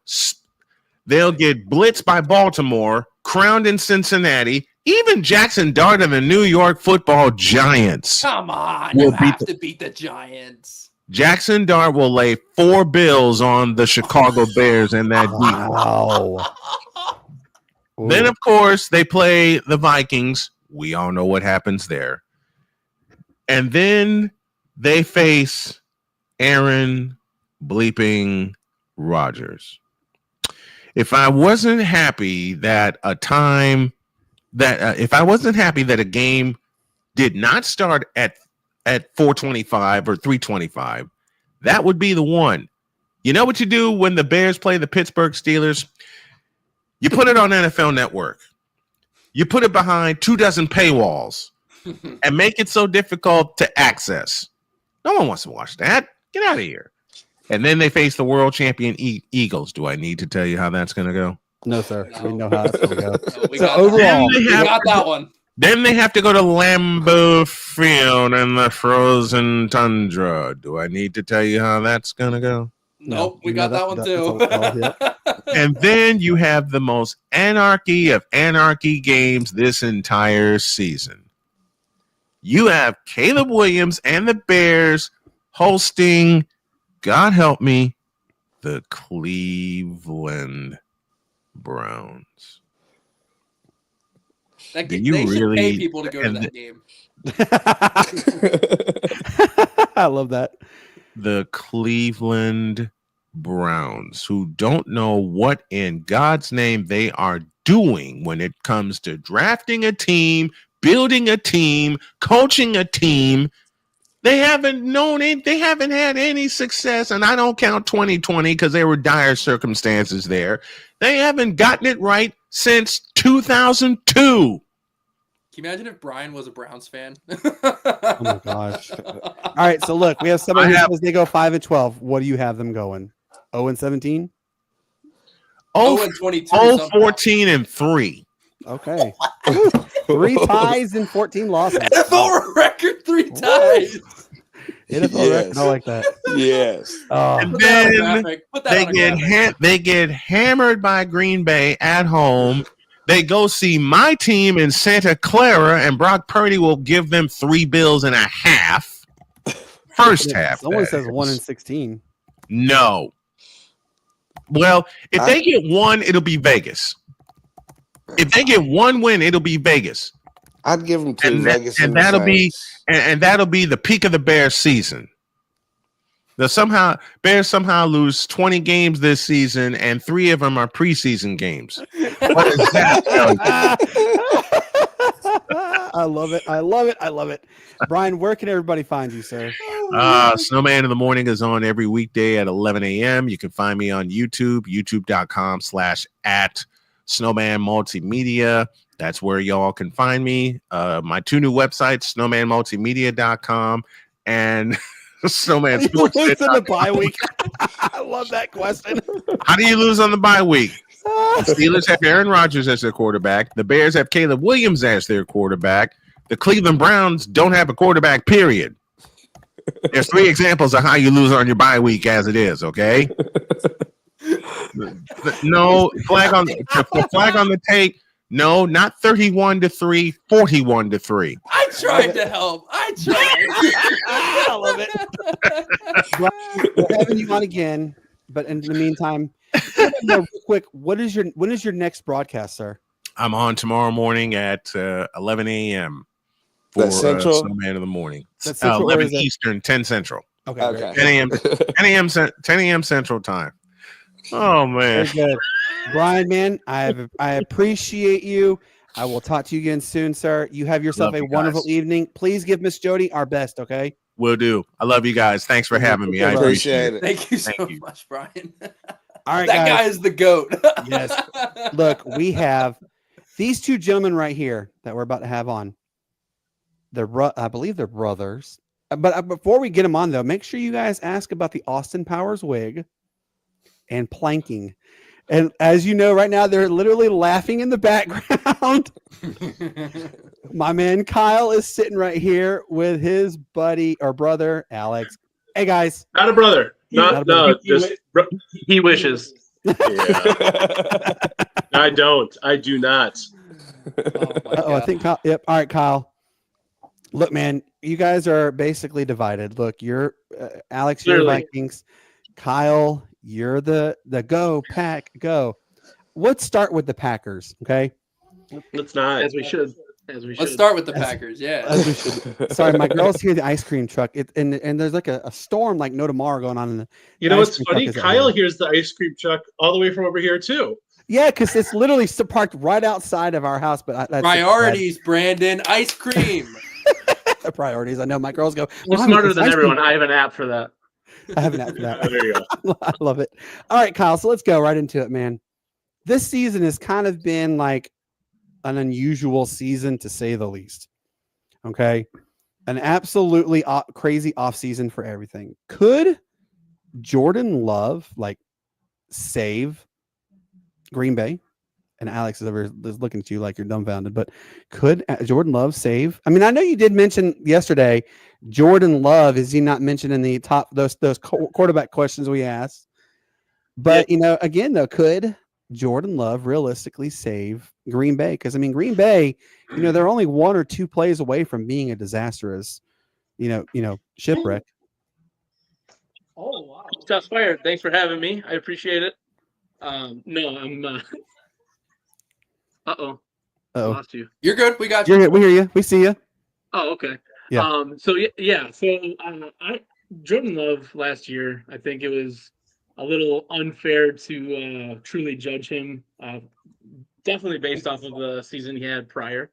They'll get blitzed by Baltimore, crowned in Cincinnati. Even Jackson Dart and the New York Football Giants. Come on, you have to beat the Giants. Jackson Dart will lay 4 bills on the Chicago Bears in that game. Wow. Then, of course, they play the Vikings. We all know what happens there. And then they face Aaron bleeping Rodgers. if I wasn't happy that a game did not start at 4:25 or 3:25, that would be the one. You know what you do when the Bears play the Pittsburgh Steelers? You put it on NFL Network. You put it behind 24 paywalls and make it so difficult to access. No one wants to watch that. Get out of here. And then they face the world champion Eagles. Do I need to tell you how that's going to go? No, sir. No. We know how that's going to go. No, we got that one. Then they have to go to Lambeau Field and the frozen tundra. Do I need to tell you how that's going to go? Nope, we got that one too. And then you have the most anarchy of anarchy games this entire season. You have Caleb Williams and the Bears hosting, God help me, the Cleveland Browns. They should pay people to go to that game. I love that. The Cleveland Browns, who don't know what in God's name they are doing when it comes to drafting a team, building a team, coaching a team. They haven't known it. They haven't had any success, and I don't count 2020 because there were dire circumstances there. They haven't gotten it right since 2002. Can you imagine if Brian was a Browns fan? Oh my gosh! All right, so look, we have somebody who says they go 5-12. What do you have them going? 0-17. 0-22. 0-14-3. Okay. 3 ties and 14 losses. NFL record 3 ties. NFL record. I like that. Yes. And then they get hammered by Green Bay at home. They go see my team in Santa Clara, and Brock Purdy will give them 3 bills and a half. First half. Someone says 1-16. No. Well, if they get 1, it'll be Vegas. If they get 1 win, it'll be Vegas. I'd give them to Vegas, and that'll be the peak of the Bears season. Bears somehow lose 20 games this season, and 3 of them are preseason games. What is that? I love it. I love it. I love it. Brian, where can everybody find you, sir? Snowman in the Morning is on every weekday at 11 a.m. You can find me on YouTube, youtube.com/@Snowman Multimedia. That's where y'all can find me. My 2 new websites, snowmanmultimedia.com and Snowman Sports. You lose in the bye week. I love that question. How do you lose on the bye week? The Steelers have Aaron Rodgers as their quarterback. The Bears have Caleb Williams as their quarterback. The Cleveland Browns don't have a quarterback, period. There's 3 examples of how you lose on your bye week as it is, okay? No, flag on the tape. No, not 31-3, 41-3. I tried to help. I tried. I love it. We're having you on again, but in the meantime, real quick, when is your next broadcast, sir? I'm on tomorrow morning at 11 a.m. for Snowman in the Morning. 11 Eastern, 10 Central. Okay. 10 a.m. Central time. Oh man. Very good. Brian, man, I appreciate you. I will talk to you again soon, sir. You have yourself a wonderful evening. Please give Miss Jody our best, okay? Will do. I love you guys. Thanks for having me. I appreciate it. Thank you so much, Brian. All right, that guy is the GOAT. Yes. Look, we have these 2 gentlemen right here that we're about to have on. I believe they're brothers. But before we get them on, though, make sure you guys ask about the Austin Powers wig and planking. And as you know, right now, they're literally laughing in the background. My man Kyle is sitting right here with his buddy or brother, Alex. Hey, guys. Not a brother. He wishes. Yeah. I don't. I do not. I think Kyle. Yep. All right, Kyle. Look, man, you guys are basically divided. Look, you're Alex, you're the Vikings. Kyle, you're the go pack go. Let's start with the Packers, okay? Let's not, as we should. As we Let's should. start with the Packers. Yeah. As we should. Sorry, my girls hear the ice cream truck. And there's like a storm like no tomorrow going on in the You know ice what's cream funny? truck is out Kyle here. hears the ice cream truck all the way from over here too. Yeah, because it's literally parked right outside of our house. But that's Priorities, Brandon. Ice cream. priorities. I know my girls go. I'm smarter than everyone. I have an app for that. I have an app for that. There you go. I love it. All right, Kyle. So let's go right into it, man. This season has kind of been like an unusual season, to say the least. Okay. An absolutely crazy offseason for everything. Could Jordan Love save Green Bay? And Alex is looking at you like you're dumbfounded, but could Jordan Love save? I mean, I know you did mention yesterday Jordan Love. Is he not mentioned in the top those quarterback questions we asked? But again though, could Jordan Love realistically save Green Bay? Because I mean, Green Bay, they're only 1 or 2 plays away from being a disastrous, shipwreck. Oh wow! Shots fired. Thanks for having me. I appreciate it. No, I'm. Uh-oh. Lost you. You're good. We got you. You're good. We hear you. We see you. Oh, okay. Yeah. So Jordan Love last year, I think it was a little unfair to truly judge him. Definitely based off of the season he had prior.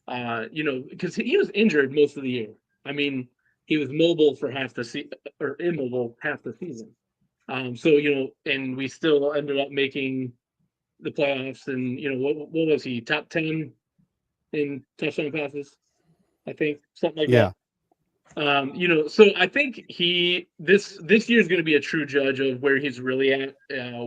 Because he was injured most of the year. I mean, he was mobile for half the season, or immobile half the season. And we still ended up making the playoffs, and what was he, top 10 in touchdown passes, I think, something like that. So I think this year is going to be a true judge of where he's really at,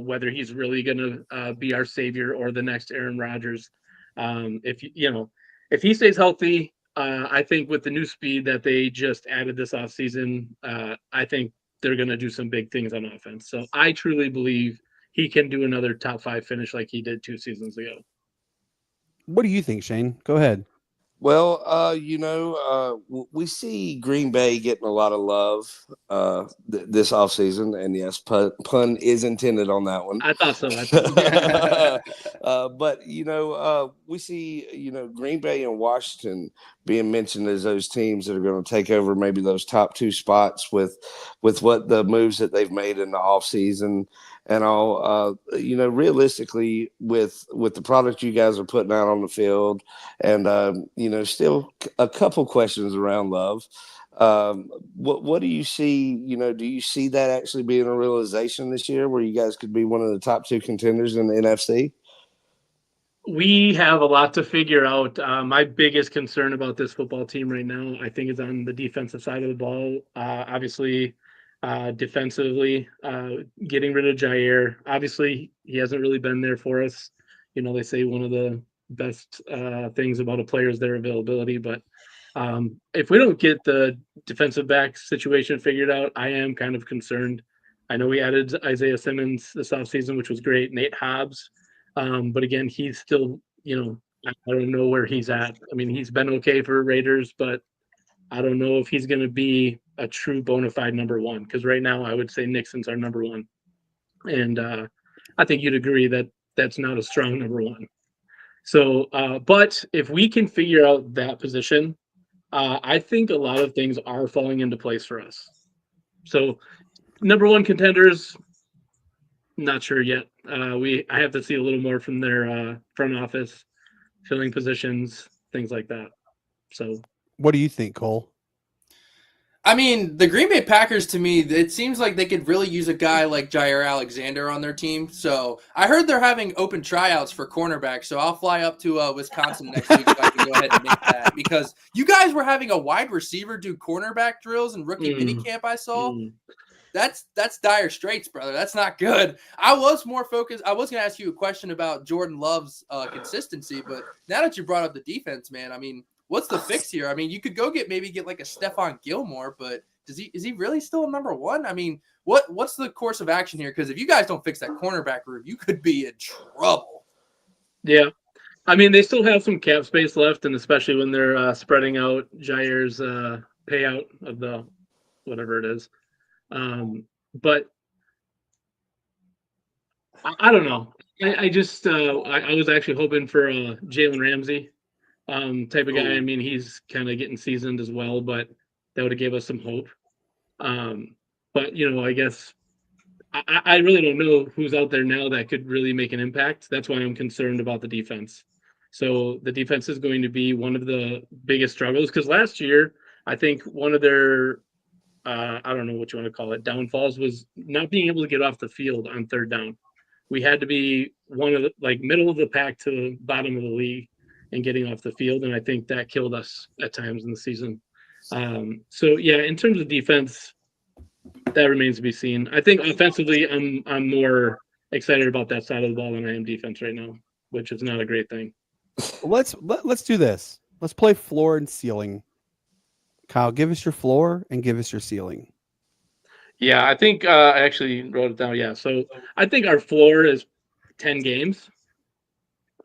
whether he's really going to be our savior or the next Aaron Rodgers. If he stays healthy, I think with the new speed that they just added this offseason, I think they're going to do some big things on offense. So I truly believe he can do another top 5 finish like he did 2 seasons ago. What do you think, Shane? Go ahead. Well, we see Green Bay getting a lot of love this offseason, and yes, pun is intended on that one. I thought so. But we see Green Bay and Washington being mentioned as those teams that are going to take over maybe those top 2 spots with what the moves that they've made in the offseason and all. Realistically, with the product you guys are putting out on the field, and still a couple questions around Love. What do you see? Do you see that actually being a realization this year, where you guys could be one of the top 2 contenders in the NFC? We have a lot to figure out. My biggest concern about this football team right now, I think, is on the defensive side of the ball. Obviously, defensively, getting rid of Jair. Obviously, he hasn't really been there for us. They say one of the best things about a player is their availability. But if we don't get the defensive back situation figured out, I am kind of concerned. I know we added Isaiah Simmons this offseason, which was great. Nate Hobbs. But again, he's still, I don't know where he's at. I mean, he's been okay for Raiders, but I don't know if he's going to be a true bona fide number 1. Because right now, I would say Nixon's our number 1. And I think you'd agree that that's not a strong number 1. So, but if we can figure out that position, I think a lot of things are falling into place for us. So, number 1 contenders, not sure yet. I have to see a little more from their front office, filling positions, things like that. So, what do you think, Cole? I mean, the Green Bay Packers, to me, it seems like they could really use a guy like Jair Alexander on their team. So I heard they're having open tryouts for cornerback. So I'll fly up to Wisconsin next week if I can go ahead and make that. Because you guys were having a wide receiver do cornerback drills and rookie minicamp I saw. That's dire straits, brother. That's not good. I was more focused. I was going to ask you a question about Jordan Love's consistency, but now that you brought up the defense, man, I mean, what's the fix here? I mean, you could get like a Stephon Gilmore, but is he really still a number 1? I mean, what's the course of action here? Because if you guys don't fix that cornerback room, you could be in trouble. Yeah. I mean, they still have some cap space left, and especially when they're spreading out Jair's payout of the whatever it is. But I don't know. I just I was actually hoping for Jalen Ramsey type of guy. I mean, he's kind of getting seasoned as well, but that would have gave us some hope. But I guess I really don't know who's out there now that could really make an impact. That's why I'm concerned about the defense. So the defense is going to be one of the biggest struggles, because last year I think one of their I don't know what you want to call it, downfalls was not being able to get off the field on third down. We had to be one of the middle of the pack to bottom of the league and getting off the field, and I think that killed us at times in the season. So yeah, in terms of defense, that remains to be seen. I think offensively, I'm more excited about that side of the ball than I am defense right now, which is not a great thing. Let's do this. Let's play floor and ceiling. Kyle, give us your floor and give us your ceiling. Yeah, I think I actually wrote it down. Yeah, so I think our floor is 10 games.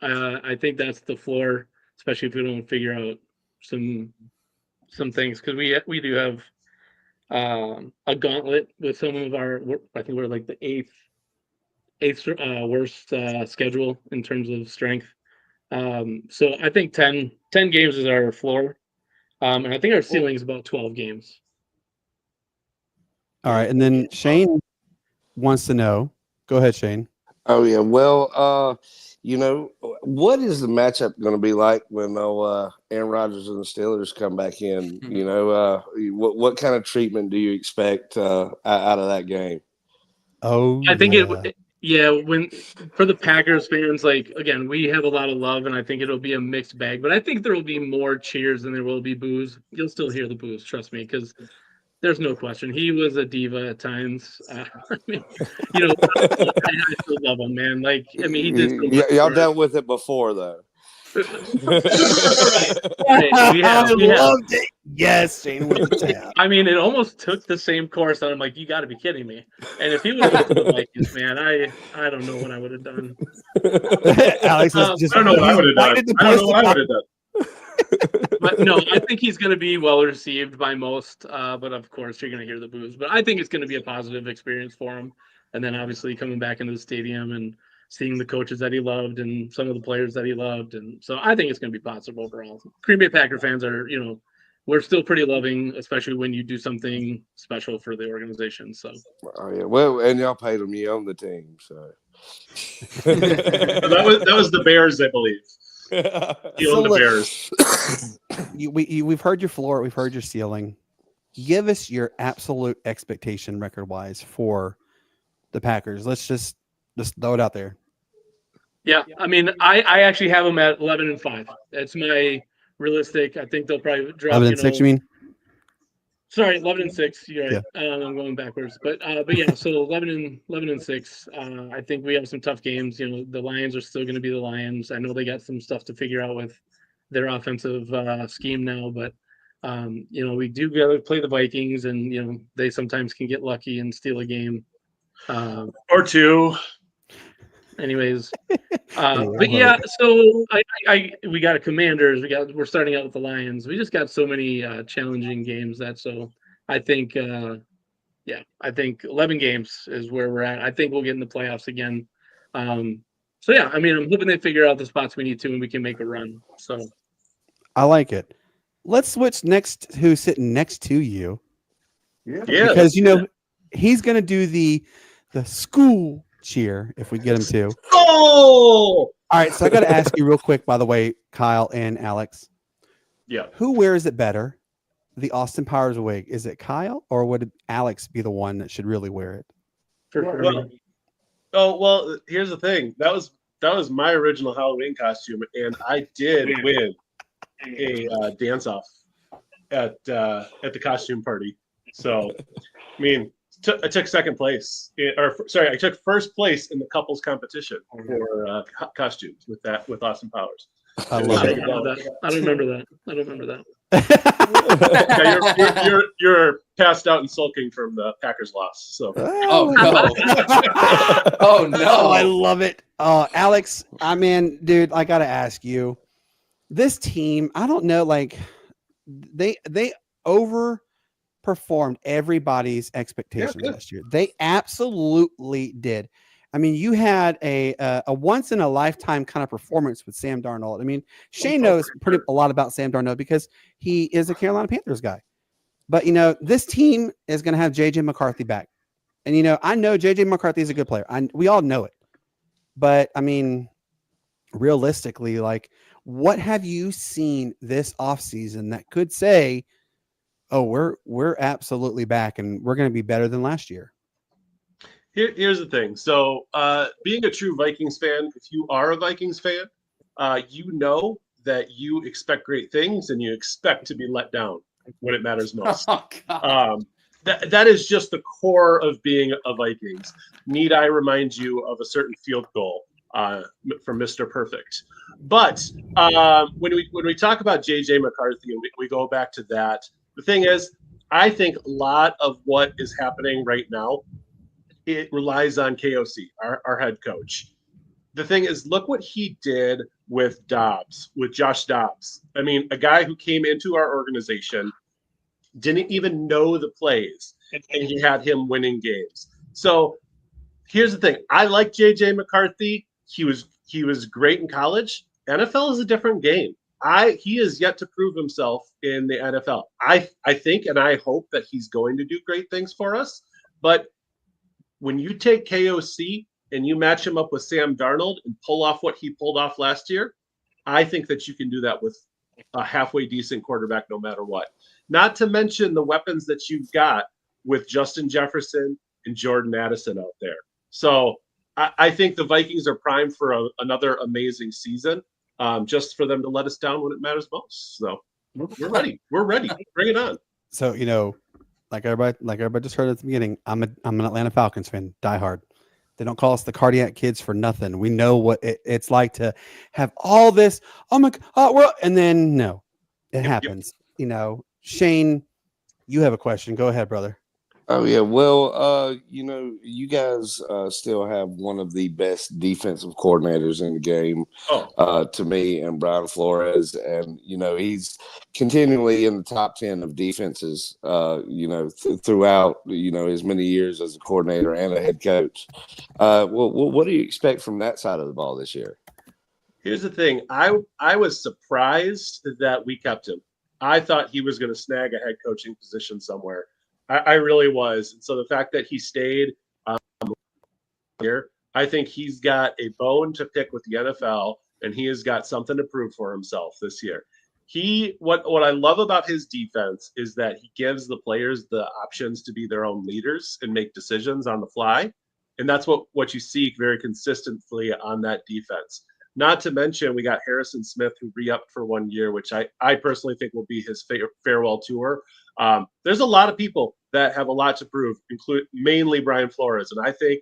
I think that's the floor, especially if we don't figure out some things, because we do have a gauntlet with some of our. I think we're like the eighth worst schedule in terms of strength. So I think 10 games is our floor, and I think our ceiling is about 12 games. All right, and then Shane wants to know. Go ahead, Shane. Oh yeah, well, what is the matchup going to be like when Aaron Rodgers and the Steelers come back in? What kind of treatment do you expect out of that game? Oh, I think when for the Packers fans, again, we have a lot of love, and I think it'll be a mixed bag. But I think there will be more cheers than there will be boos. You'll still hear the boos, trust me, because there's no question. He was a diva at times. I still love him, man. He did so much y'all for dealt us. with it before, though. We loved it. Yes, Shane. It almost took the same course, and I'm like, you got to be kidding me. And if he would have went to the Vikings, man, I don't know what I would have done. Alex was just. I don't know what I would have done. But no, I think he's going to be well received by most. But of course, you're going to hear the boos. But I think it's going to be a positive experience for him. And then obviously coming back into the stadium and seeing the coaches that he loved and some of the players that he loved. And so I think it's going to be positive overall. Green Bay Packer fans are, we're still pretty loving, especially when you do something special for the organization. So. Oh yeah, well, and y'all paid him. You own the team, so. that was the Bears, I believe. You own the Bears. We've heard your floor. We've heard your ceiling. Give us your absolute expectation record-wise for the Packers. Let's just throw it out there. Yeah, I actually have them at 11-5. That's my realistic. I think they'll probably drop. 11-6, you mean? Sorry, 11-6. You're right. Yeah. I'm going backwards, but yeah. So 11-6. I think we have some tough games. The Lions are still going to be the Lions. I know they got some stuff to figure out with their offensive scheme now, but we do got to play the Vikings, and they sometimes can get lucky and steal a game or two. Anyways, but yeah, so we got a Commanders. We're starting out with the Lions. We just got so many challenging games I think I think 11 games is where we're at. I think we'll get in the playoffs again. So yeah, I'm hoping they figure out the spots we need to and we can make a run. So I like it. Let's switch next. Who's sitting next to you? Yeah, because he's going to do the school cheer if we get him to. Oh! All right, so I got to ask you real quick, by the way, Kyle and Alex. Yeah. Who wears it better? The Austin Powers wig. Is it Kyle, or would Alex be the one that should really wear it? Well, here's the thing. That was my original Halloween costume, and I did win a dance-off at the costume party. So, I took second place, I took first place in the couples competition for costumes with Austin Powers. I don't remember that. Yeah, you're passed out and sulking from the Packers loss. So. Oh no! Oh no! Oh, I love it. Alex, dude, I gotta ask you. This team, I don't know, they overperformed everybody's expectations last year. They absolutely did. I mean, you had a once in a lifetime kind of performance with Sam Darnold. I mean, Shane knows a lot about Sam Darnold because he is a Carolina Panthers guy. But, this team is going to have JJ McCarthy back. And, I know JJ McCarthy is a good player. We all know it. But, I mean, realistically, like, what have you seen this offseason that could say, oh, we're absolutely back and we're going to be better than last year? Here's the thing. So, being a true Vikings fan, if you are a Vikings fan, you know that you expect great things and you expect to be let down when it matters most. That is just the core of being a Vikings. Need I remind you of a certain field goal from Mr. Perfect? But when we talk about JJ McCarthy and we go back to that, the thing is, I think a lot of what is happening right now, it relies on KOC, our head coach. The thing is, look what he did with Josh Dobbs. I mean, a guy who came into our organization, didn't even know the plays, and he had him winning games. So here's the thing. I like JJ McCarthy. He was great in college. NFL is a different game. He is yet to prove himself in the NFL. I think and I hope that he's going to do great things for us. But when you take KOC and you match him up with Sam Darnold and pull off what he pulled off last year, I think that you can do that with a halfway decent quarterback no matter what. Not to mention the weapons that you've got with Justin Jefferson and Jordan Addison out there. So I think the Vikings are primed for another amazing season, just for them to let us down when it matters most. So we're ready. We're ready. Bring it on. So, like everybody just heard at the beginning, I'm an Atlanta Falcons fan, diehard. They don't call us the cardiac kids for nothing. We know what it's like to have all this. Oh my God, and then no, it happens. Shane, you have a question. Go ahead, brother. Oh yeah, well, you guys still have one of the best defensive coordinators in the game, to me, and Brian Flores, and he's continually in the top 10 of defenses, throughout his many years as a coordinator and a head coach. What do you expect from that side of the ball this year? Here's the thing. I was surprised that we kept him. I thought he was going to snag a head coaching position somewhere. I really was. And so the fact that he stayed here, I think he's got a bone to pick with the NFL, and he has got something to prove for himself this year. What I love about his defense is that he gives the players the options to be their own leaders and make decisions on the fly. And that's what you see very consistently on that defense. Not to mention, we got Harrison Smith, who re-upped for 1 year, which I personally think will be his farewell tour. There's a lot of people that have a lot to prove, mainly Brian Flores. And I think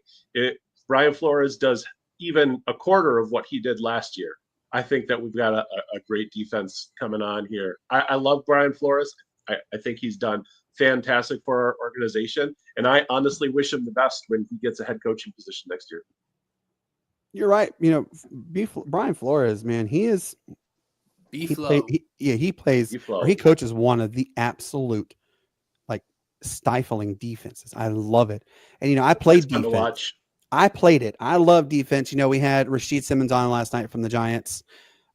Brian Flores does even a quarter of what he did last year. I think that we've got a great defense coming on here. I love Brian Flores. I think he's done fantastic for our organization. And I honestly wish him the best when he gets a head coaching position next year. You're right. Brian Flores, man, he is. He coaches one of the absolute stifling defenses. I love it. And I played defense. I played it. I love defense. We had Rashid Simmons on last night from the Giants.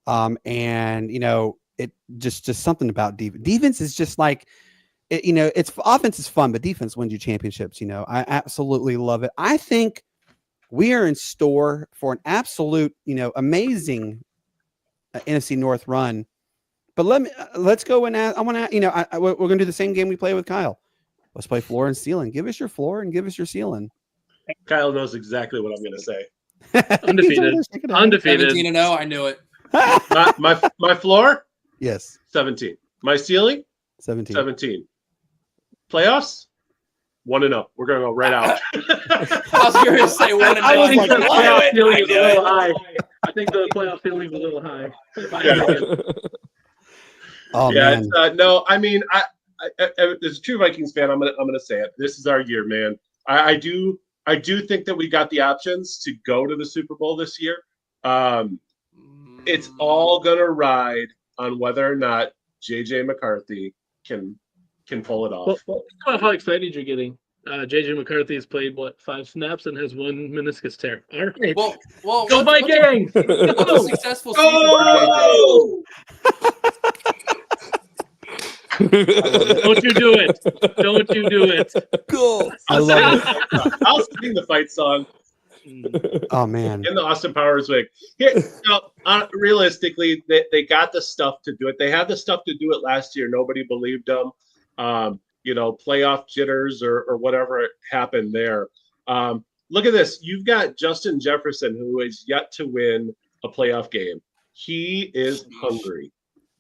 And it just something about defense. Defense is just it's offense is fun, but defense wins you championships. I absolutely love it. I think we are in store for an absolute, amazing NFC North run. But let's go and ask, we're going to do the same game we play with Kyle. Let's play floor and ceiling. Give us your floor and give us your ceiling. Kyle knows exactly what I'm going to say. Undefeated. 17-0. I knew it. my floor? Yes. 17. My ceiling? 17. Playoffs? 1-0. We're going to go right out. I was going to say 1-0. I think the playoff ceiling is a little high. I think the playoff ceiling is a little high. Man. No. I mean, as a true Vikings fan, I'm gonna say it. This is our year, man. I do think that we got the options to go to the Super Bowl this year. It's all gonna ride on whether or not JJ McCarthy can pull it off. Well, how excited you're getting. JJ McCarthy has played 5 snaps and has 1 meniscus tear. All right. Well, go Vikings! What's a successful season for JJ? Don't you do it. Don't you do it. Cool. I love it. I'll sing the fight song Oh man. in the Austin Powers wig. Here, realistically, they got the stuff to do it. They had the stuff to do it last year. Nobody believed them. Playoff jitters or whatever happened there. Look at this. You've got Justin Jefferson, who is yet to win a playoff game. He is hungry.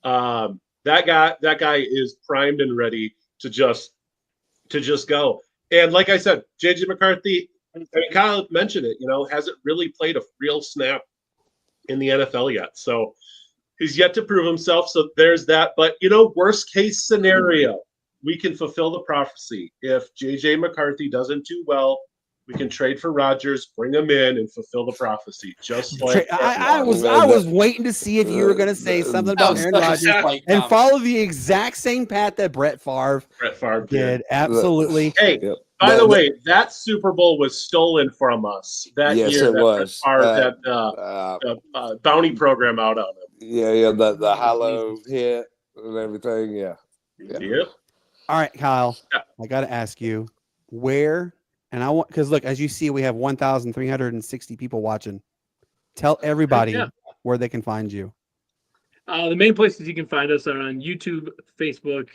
That guy is primed and ready to just go. And like I said, JJ McCarthy, Kyle mentioned it, hasn't really played a real snap in the NFL yet. So he's yet to prove himself. So there's that. But, worst case scenario, we can fulfill the prophecy. If JJ McCarthy doesn't do well, we can trade for Rodgers, bring him in, and fulfill the prophecy. Just like I was waiting to see if you were going to say something about Aaron Rodgers and follow the exact same path that Brett Favre did. Absolutely. Hey, by the way, that Super Bowl was stolen from us that year. Yes, it was. Brett Favre had the bounty program out on him. Yeah, the hollow hit and everything. Yeah. Yep. All right, Kyle, I got to ask you where. And I want, because look, as you see, we have 1,360 people watching. Tell everybody where they can find you. The main places you can find us are on YouTube, Facebook,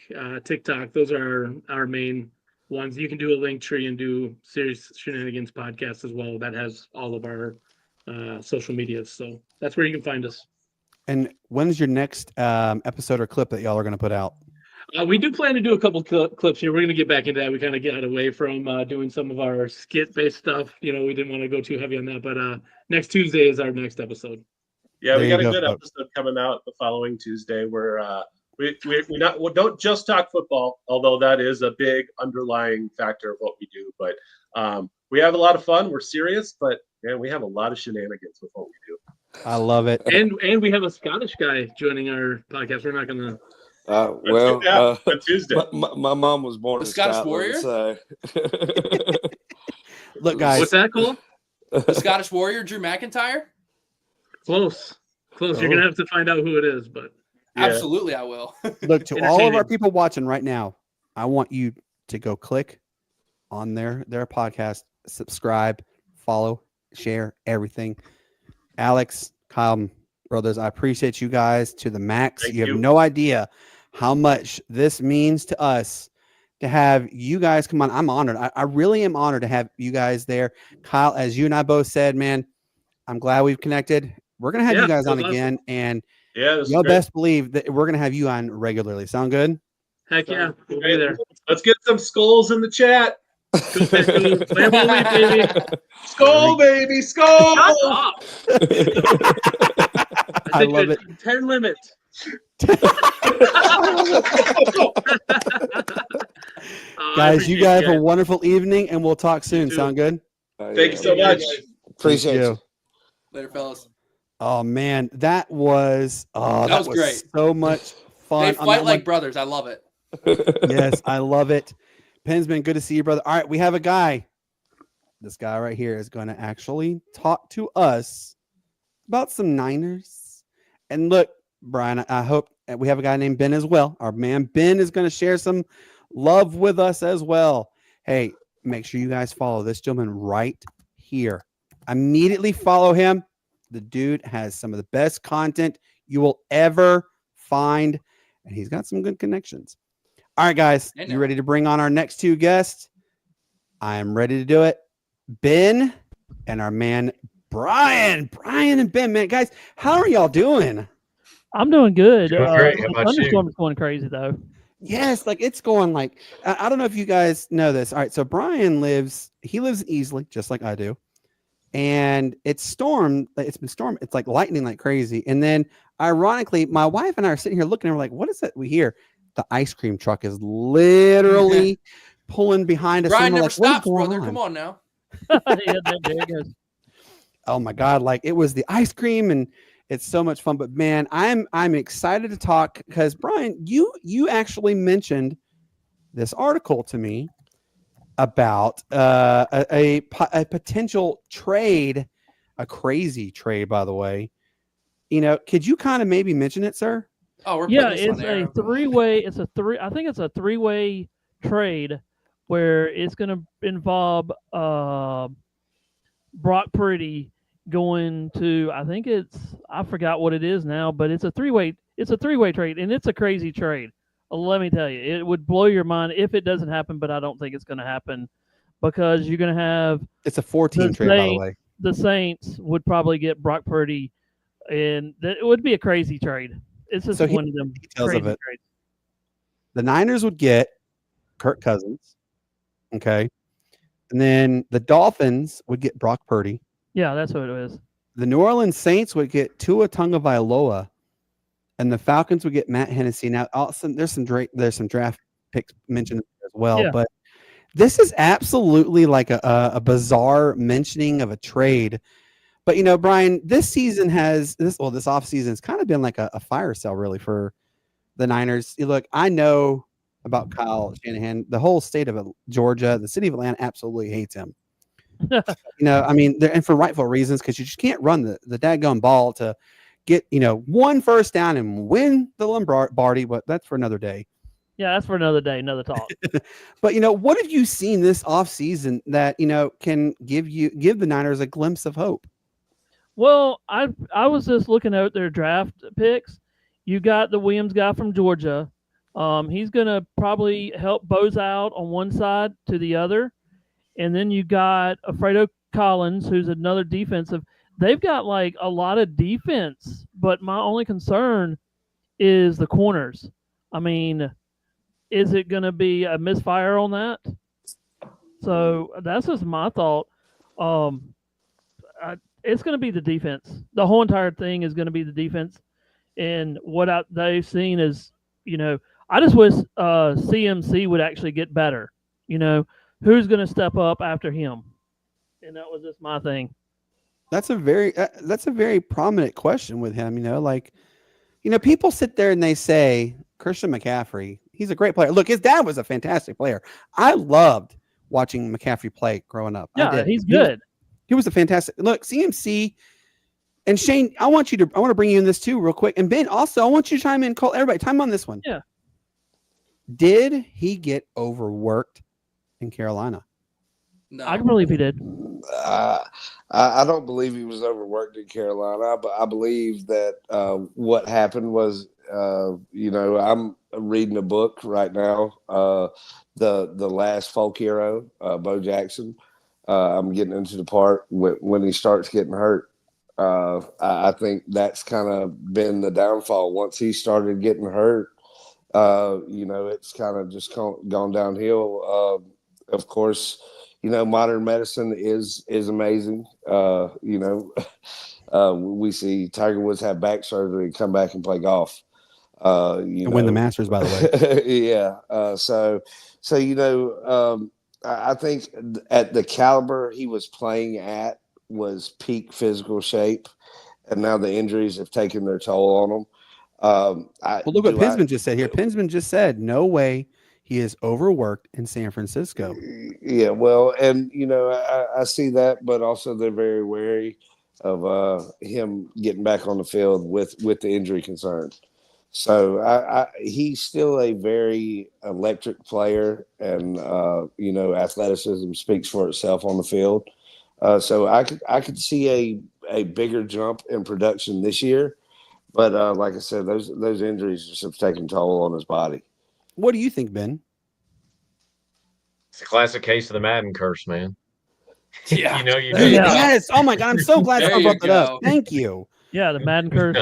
TikTok. Those are our main ones. You can do a link tree and do Serious Shenanigans podcast as well. That has all of our social medias. So that's where you can find us. And when's your next episode or clip that y'all are going to put out? We do plan to do a couple clips here. We're going to get back into that. We kind of got away from doing some of our skit-based stuff. We didn't want to go too heavy on that. But next Tuesday is our next episode. Yeah, we got a good episode coming out the following Tuesday where we don't just talk football, although that is a big underlying factor of what we do. But we have a lot of fun. We're serious, but man, we have a lot of shenanigans with what we do. I love it. And we have a Scottish guy joining our podcast. We're not going to. Tuesday. My mom was born the in Scottish Scotland, Warrior. So. Look, guys, what's that called? The Scottish Warrior, Drew McIntyre. Close. You're gonna have to find out who it is, but absolutely, I will. Look, to all of our people watching right now, I want you to go click on their podcast, subscribe, follow, share everything. Alex, Kyle, brothers, I appreciate you guys to the max. You have no idea how much this means to us to have you guys come on. I'm honored. I really am honored to have you guys there. Kyle, as you and I both said, man, I'm glad we've connected. We're going to have you guys on again. And you'll best believe that we're going to have you on regularly. Sound good? Heck yeah. We'll be there. Let's get some skulls in the chat. Family, baby. Skull, baby. Skull. I love it. 10 limit. Guys, you guys have a wonderful evening, and we'll talk soon. Sound good? Thank you so much. Appreciate you. Later, fellas. Oh man, that was great. So much fun. They fight like brothers. I love it. Yes, I love it. Pensman, good to see you, brother. All right, we have a guy. This guy right here is going to actually talk to us about some Niners. And look, Brian, I hope we have a guy named Ben as well. Our man Ben is going to share some love with us as well. Hey, make sure you guys follow this gentleman right here. Immediately follow him. The dude has some of the best content you will ever find, and he's got some good connections. All right, guys, you ready to bring on our next two guests? I am ready to do it. Ben and our man Brian. Brian and Ben, man, guys, how are y'all doing? I'm doing good. Great. How about thunderstorm's going crazy though. Yes, like it's going like I don't know if you guys know this. All right, so Brian lives in Easley, just like I do. And it's stormed. It's been stormed. It's like lightning like crazy. And then ironically, my wife and I are sitting here looking and we're like, what is it we hear? The ice cream truck is literally pulling behind us. Brian never like, stops, brother. Come on now. Oh my God. Like it was the ice cream and it's so much fun. But man, I'm excited to talk because Brian, you actually mentioned this article to me about a potential trade, a crazy trade, by the way. Could you kind of maybe mention it, sir? Oh, we're Yeah, putting this it's on air. a three-way. I think it's a three-way trade where it's going to involve Brock Purdy going to. I forgot what it is now, but it's a three-way. It's a three-way trade, and it's a crazy trade. Let me tell you, it would blow your mind if it doesn't happen, but I don't think it's going to happen because you're going to have. It's a 4-team trade, by the way. The Saints would probably get Brock Purdy, and it would be a crazy trade. It's just one of them crazy trades. The Niners would get Kirk Cousins, okay, and then the Dolphins would get Brock Purdy. Yeah, that's what it is. The New Orleans Saints would get Tua Tagovailoa, and the Falcons would get Matt Hennessy. Now, also, there's some draft picks mentioned as well, but this is absolutely like a bizarre mentioning of a trade. But Brian, this season this offseason has kind of been like a fire sale really for the Niners. Look, I know about Kyle Shanahan. The whole state of Georgia, the city of Atlanta absolutely hates him. And for rightful reasons, because you just can't run the daggone ball to get, one first down and win the Lombardi, but that's for another day. Yeah, that's for another day, another talk. But what have you seen this offseason that can give the Niners a glimpse of hope? Well, I was just looking at their draft picks. You got the Williams guy from Georgia. He's gonna probably help Bose out on one side to the other, and then you got Alfredo Collins, who's another defensive. They've got like a lot of defense, but my only concern is the corners. I mean, is it going to be a misfire on that? So that's just my thought. It's going to be the defense. The whole entire thing is going to be the defense. And what they've seen is, I just wish CMC would actually get better. Who's going to step up after him? And that was just my thing. That's a very prominent question with him. People sit there and they say Christian McCaffrey, he's a great player. Look, his dad was a fantastic player. I loved watching McCaffrey play growing up. Yeah, he's good. He was a fantastic. Look, CMC and Shane, I want to bring you in this too real quick. And Ben, also, I want you to chime in. Call everybody. Time on this one. Yeah. Did he get overworked in Carolina? No. I believe he did. I don't believe he was overworked in Carolina, but I believe that what happened was, I'm reading a book right now, the Last Folk Hero, Bo Jackson. I'm getting into the part when he starts getting hurt. I think that's kind of been the downfall. Once he started getting hurt, it's kind of just gone downhill. Of course, modern medicine is amazing. We see Tiger Woods have back surgery and come back and play golf. And win the Masters, by the way. Yeah. I think at the caliber he was playing at was peak physical shape, and now the injuries have taken their toll on him. Look what Pinsman just said here. Pinsman just said, no way he is overworked in San Francisco. Yeah, well, and I see that, but also they're very wary of him getting back on the field with the injury concern. So he's still a very electric player, and athleticism speaks for itself on the field. So I could see a bigger jump in production this year, but like I said, those injuries just have taken toll on his body. What do you think, Ben? It's a classic case of the Madden curse, man. Yeah. Yes. Oh my God, I'm so glad someone brought that up. Thank you. Yeah, the Madden curse.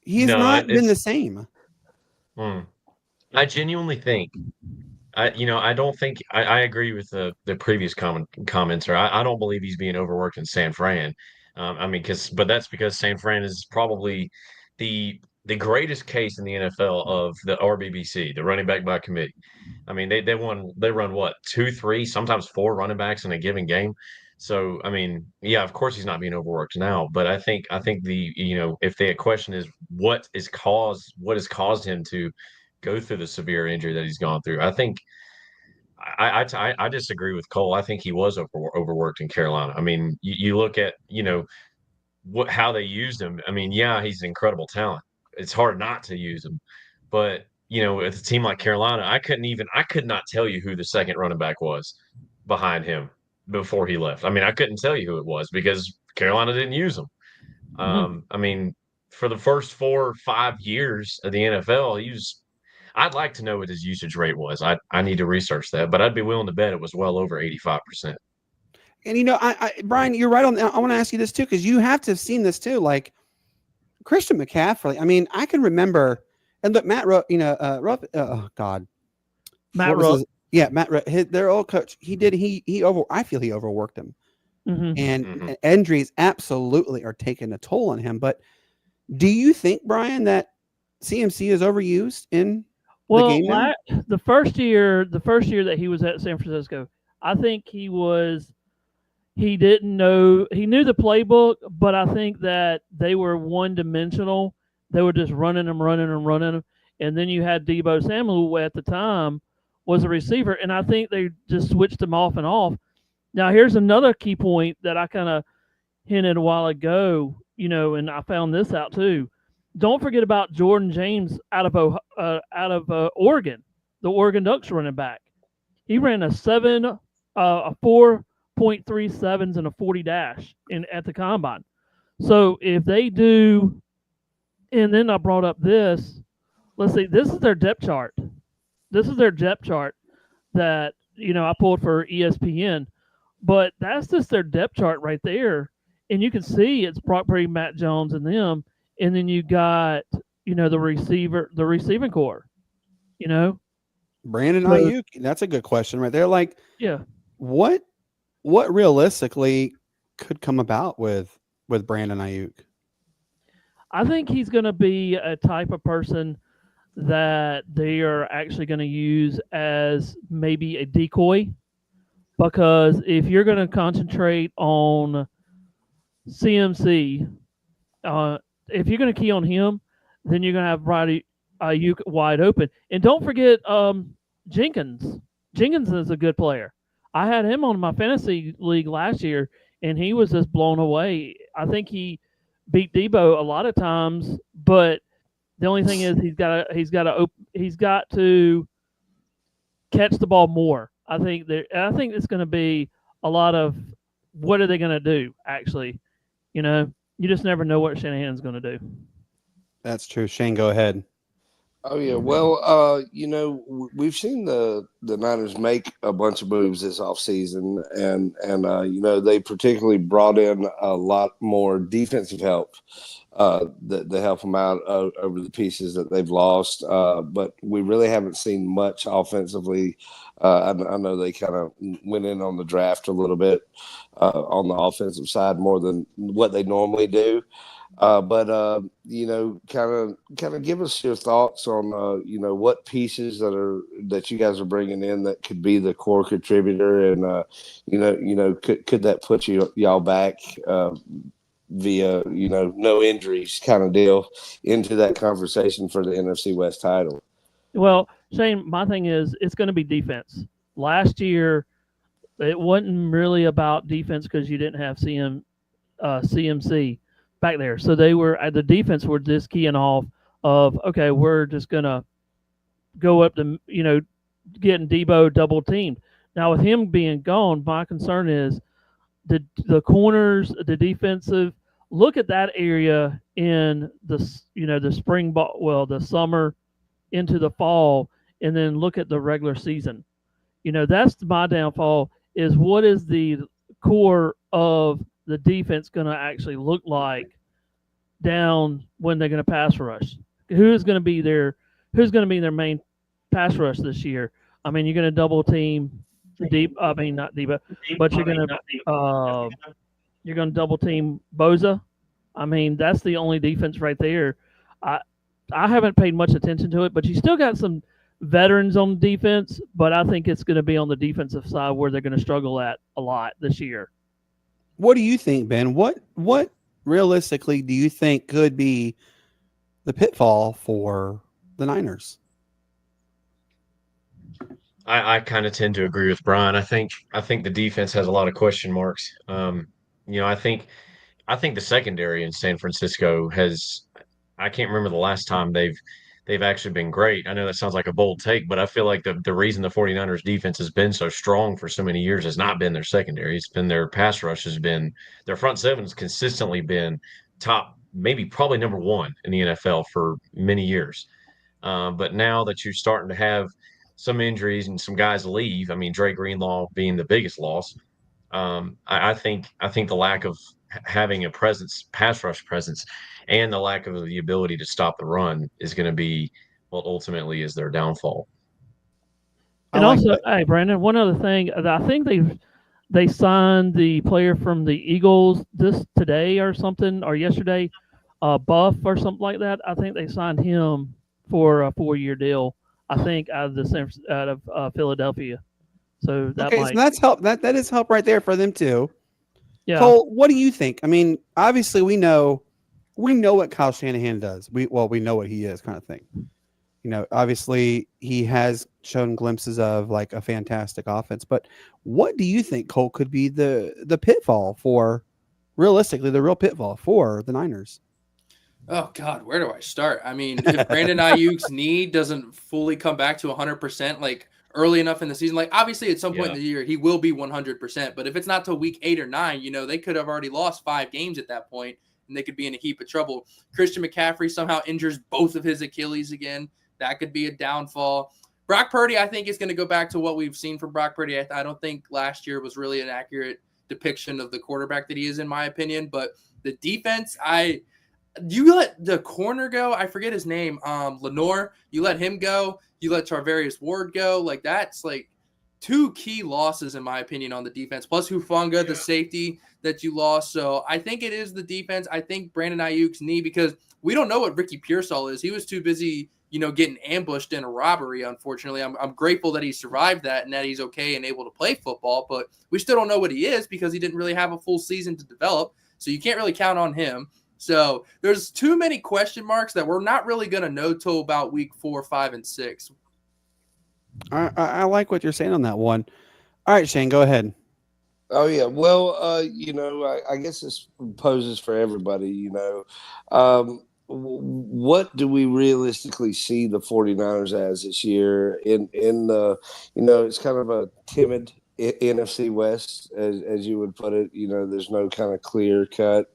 He's not been the same. I genuinely think, I don't think I agree with the previous commenter. I don't believe he's being overworked in San Fran. But that's because San Fran is probably the greatest case in the NFL of the RBBC, the running back by committee. I mean, they run what, 2, 3, sometimes 4 running backs in a given game. So, of course he's not being overworked now, but I think if the question is what has caused him to go through the severe injury that he's gone through, I think I disagree with Cole. I think he was overworked in Carolina. I mean, you look at how they used him. I mean, yeah, he's an incredible talent. It's hard not to use him, but with a team like Carolina, I could not tell you who the second running back was behind him before he left. I mean, I couldn't tell you who it was because Carolina didn't use him. I mean, for the first 4 or 5 years of the NFL, I'd like to know what his usage rate was. I need to research that, but I'd be willing to bet it was well over 85%. And Brian, you're right on. I want to ask you this too, because you have to have seen this too. Like Christian McCaffrey. I mean, I can remember, and look, Matt Rupp. Oh God, Matt Rupp. Matt Rupp. Their old coach. I feel he overworked him, and injuries absolutely are taking a toll on him. But do you think, Brian, that CMC is overused in the game now? The first year that he was at San Francisco, I think he didn't know. He knew the playbook, but I think that they were one-dimensional. They were just running him. And then you had Deebo Samuel, who at the time was a receiver, and I think they just switched him off and off. Now, here's another key point that I kind of hinted a while ago, and I found this out too. Don't forget about Jordan James out of Oregon, the Oregon Ducks running back. He ran a 4.37s and a 40 dash at the combine. So if they do, and then I brought up this. Let's see. This is their depth chart. That I pulled for ESPN, but that's just their depth chart right there, and you can see it's Brock Purdy, Matt Jones, and them. And then you got, the receiving core, Brandon Ayuk. That's a good question right there. Like, yeah, what realistically could come about with Brandon Ayuk? I think he's going to be a type of person that they are actually going to use as maybe a decoy, because if you're going to concentrate on CMC, if you're going to key on him, then you're going to have Brady Ayuk wide open. And don't forget Jenkins. Jenkins is a good player. I had him on my fantasy league last year, and he was just blown away. I think he beat Deebo a lot of times, but the only thing is he's got to catch the ball more. I think it's going to be a lot of what are they going to do, actually. You just never know what Shanahan's going to do. That's true. Shane, go ahead. Oh yeah, well, we've seen the Niners make a bunch of moves this offseason, and they particularly brought in a lot more defensive help that help them out over the pieces that they've lost. But we really haven't seen much offensively. I know they kind of went in on the draft a little bit on the offensive side more than what they normally do. But kind of give us your thoughts on what pieces that you guys are bringing in that could be the core contributor, and could that put y'all back via no injuries kind of deal into that conversation for the NFC West title? Well, Shane, my thing is it's going to be defense. Last year, it wasn't really about defense because you didn't have CMC back there. So the defense were just keying off of, okay, we're just going to go up to, getting Deebo double teamed. Now with him being gone, my concern is the corners, the defensive, look at that area in the spring ball, the summer into the fall, and then look at the regular season. That's my downfall, is what is the core of the defense going to actually look like down when they're going to pass rush? Who's going to be their main pass rush this year? I mean, you're going to double team not Deebo, but you're going to double team Boza. I mean, that's the only defense right there. I haven't paid much attention to it, but you still got some veterans on defense, but I think it's going to be on the defensive side where they're going to struggle at a lot this year. What do you think, Ben? What realistically do you think could be the pitfall for the Niners? I kind of tend to agree with Brian. I think the defense has a lot of question marks. I think the secondary in San Francisco has. I can't remember the last time they've actually been great. I know that sounds like a bold take, but I feel like the reason the 49ers defense has been so strong for so many years has not been their secondary. It's been their pass rush has been their front seven has consistently been top, maybe probably number one in the NFL for many years. But now that you're starting to have some injuries and some guys leave, I mean, Dre Greenlaw being the biggest loss, I think the lack of having a presence, pass rush presence, and the lack of the ability to stop the run is going to be what ultimately is their downfall. And also, hey Brandon, one other thing, I think they signed the player from the Eagles today or something or yesterday, Buff or something like that. I think they signed him for a 4-year deal. I think out of Philadelphia. So that so that's help. That is help right there for them too. Yeah. Cole, what do you think? I mean, obviously we know what Kyle Shanahan does. We know what he is, kind of thing. Obviously he has shown glimpses of like a fantastic offense. But what do you think, Cole, could be the pitfall for, realistically, the real pitfall for the Niners? Oh God, where do I start? I mean, if Brandon Ayuk's knee doesn't fully come back to 100%, like early enough in the season, like obviously at some point in the year he will be 100%. But if it's not till week 8 or 9, they could have already lost 5 games at that point, and they could be in a heap of trouble. Christian McCaffrey somehow injures both of his Achilles again. That could be a downfall. Brock Purdy, I think, is going to go back to what we've seen from Brock Purdy. I don't think last year was really an accurate depiction of the quarterback that he is, in my opinion. But the defense, you let the corner go. I forget his name. Lenore. You let him go. You let Tarvarius Ward go. Like that's like 2 key losses in my opinion on the defense. Plus Hufanga, the safety that you lost. So I think it is the defense. I think Brandon Ayuk's knee, because we don't know what Ricky Pearsall is. He was too busy, getting ambushed in a robbery. Unfortunately, I'm grateful that he survived that and that he's okay and able to play football. But we still don't know what he is because he didn't really have a full season to develop. So you can't really count on him. So there's too many question marks that we're not really going to know till about week 4, 5, and 6. I like what you're saying on that one. All right, Shane, go ahead. Oh yeah, well, I guess this poses for everybody. What do we realistically see the 49ers as this year? It's kind of a timid NFC West, as you would put it. There's no kind of clear cut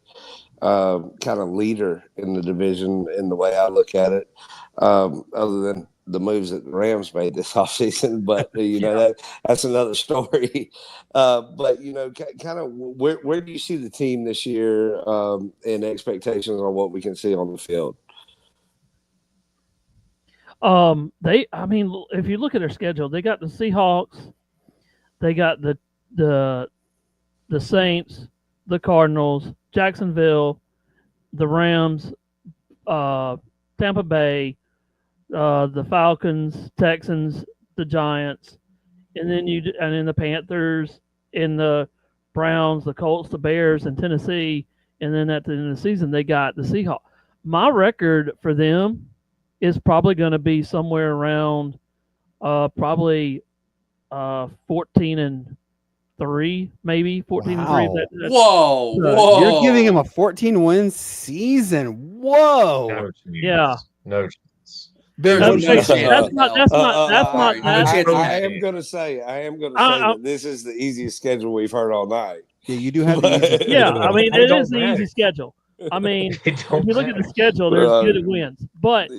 kind of leader in the division in the way I look at it, other than the moves that the Rams made this offseason. But, that's another story. But, kind of where do you see the team this year and expectations on what we can see on the field? If you look at their schedule, they got the Seahawks, they got the Saints, the Cardinals, Jacksonville, the Rams, Tampa Bay, the Falcons, Texans, the Giants, and then the Panthers, and the Browns, the Colts, the Bears, and Tennessee, and then at the end of the season they got the Seahawks. My record for them is probably going to be somewhere around probably 14-3, maybe 14-3. Whoa! You're giving him a 14-win season. Whoa! No, yeah. No. That's not. I am going to say that this is the easiest schedule we've heard all night. Yeah, you do have the easiest. Yeah, I mean it is the easy schedule. I mean, if you look at the schedule, there's good wins, but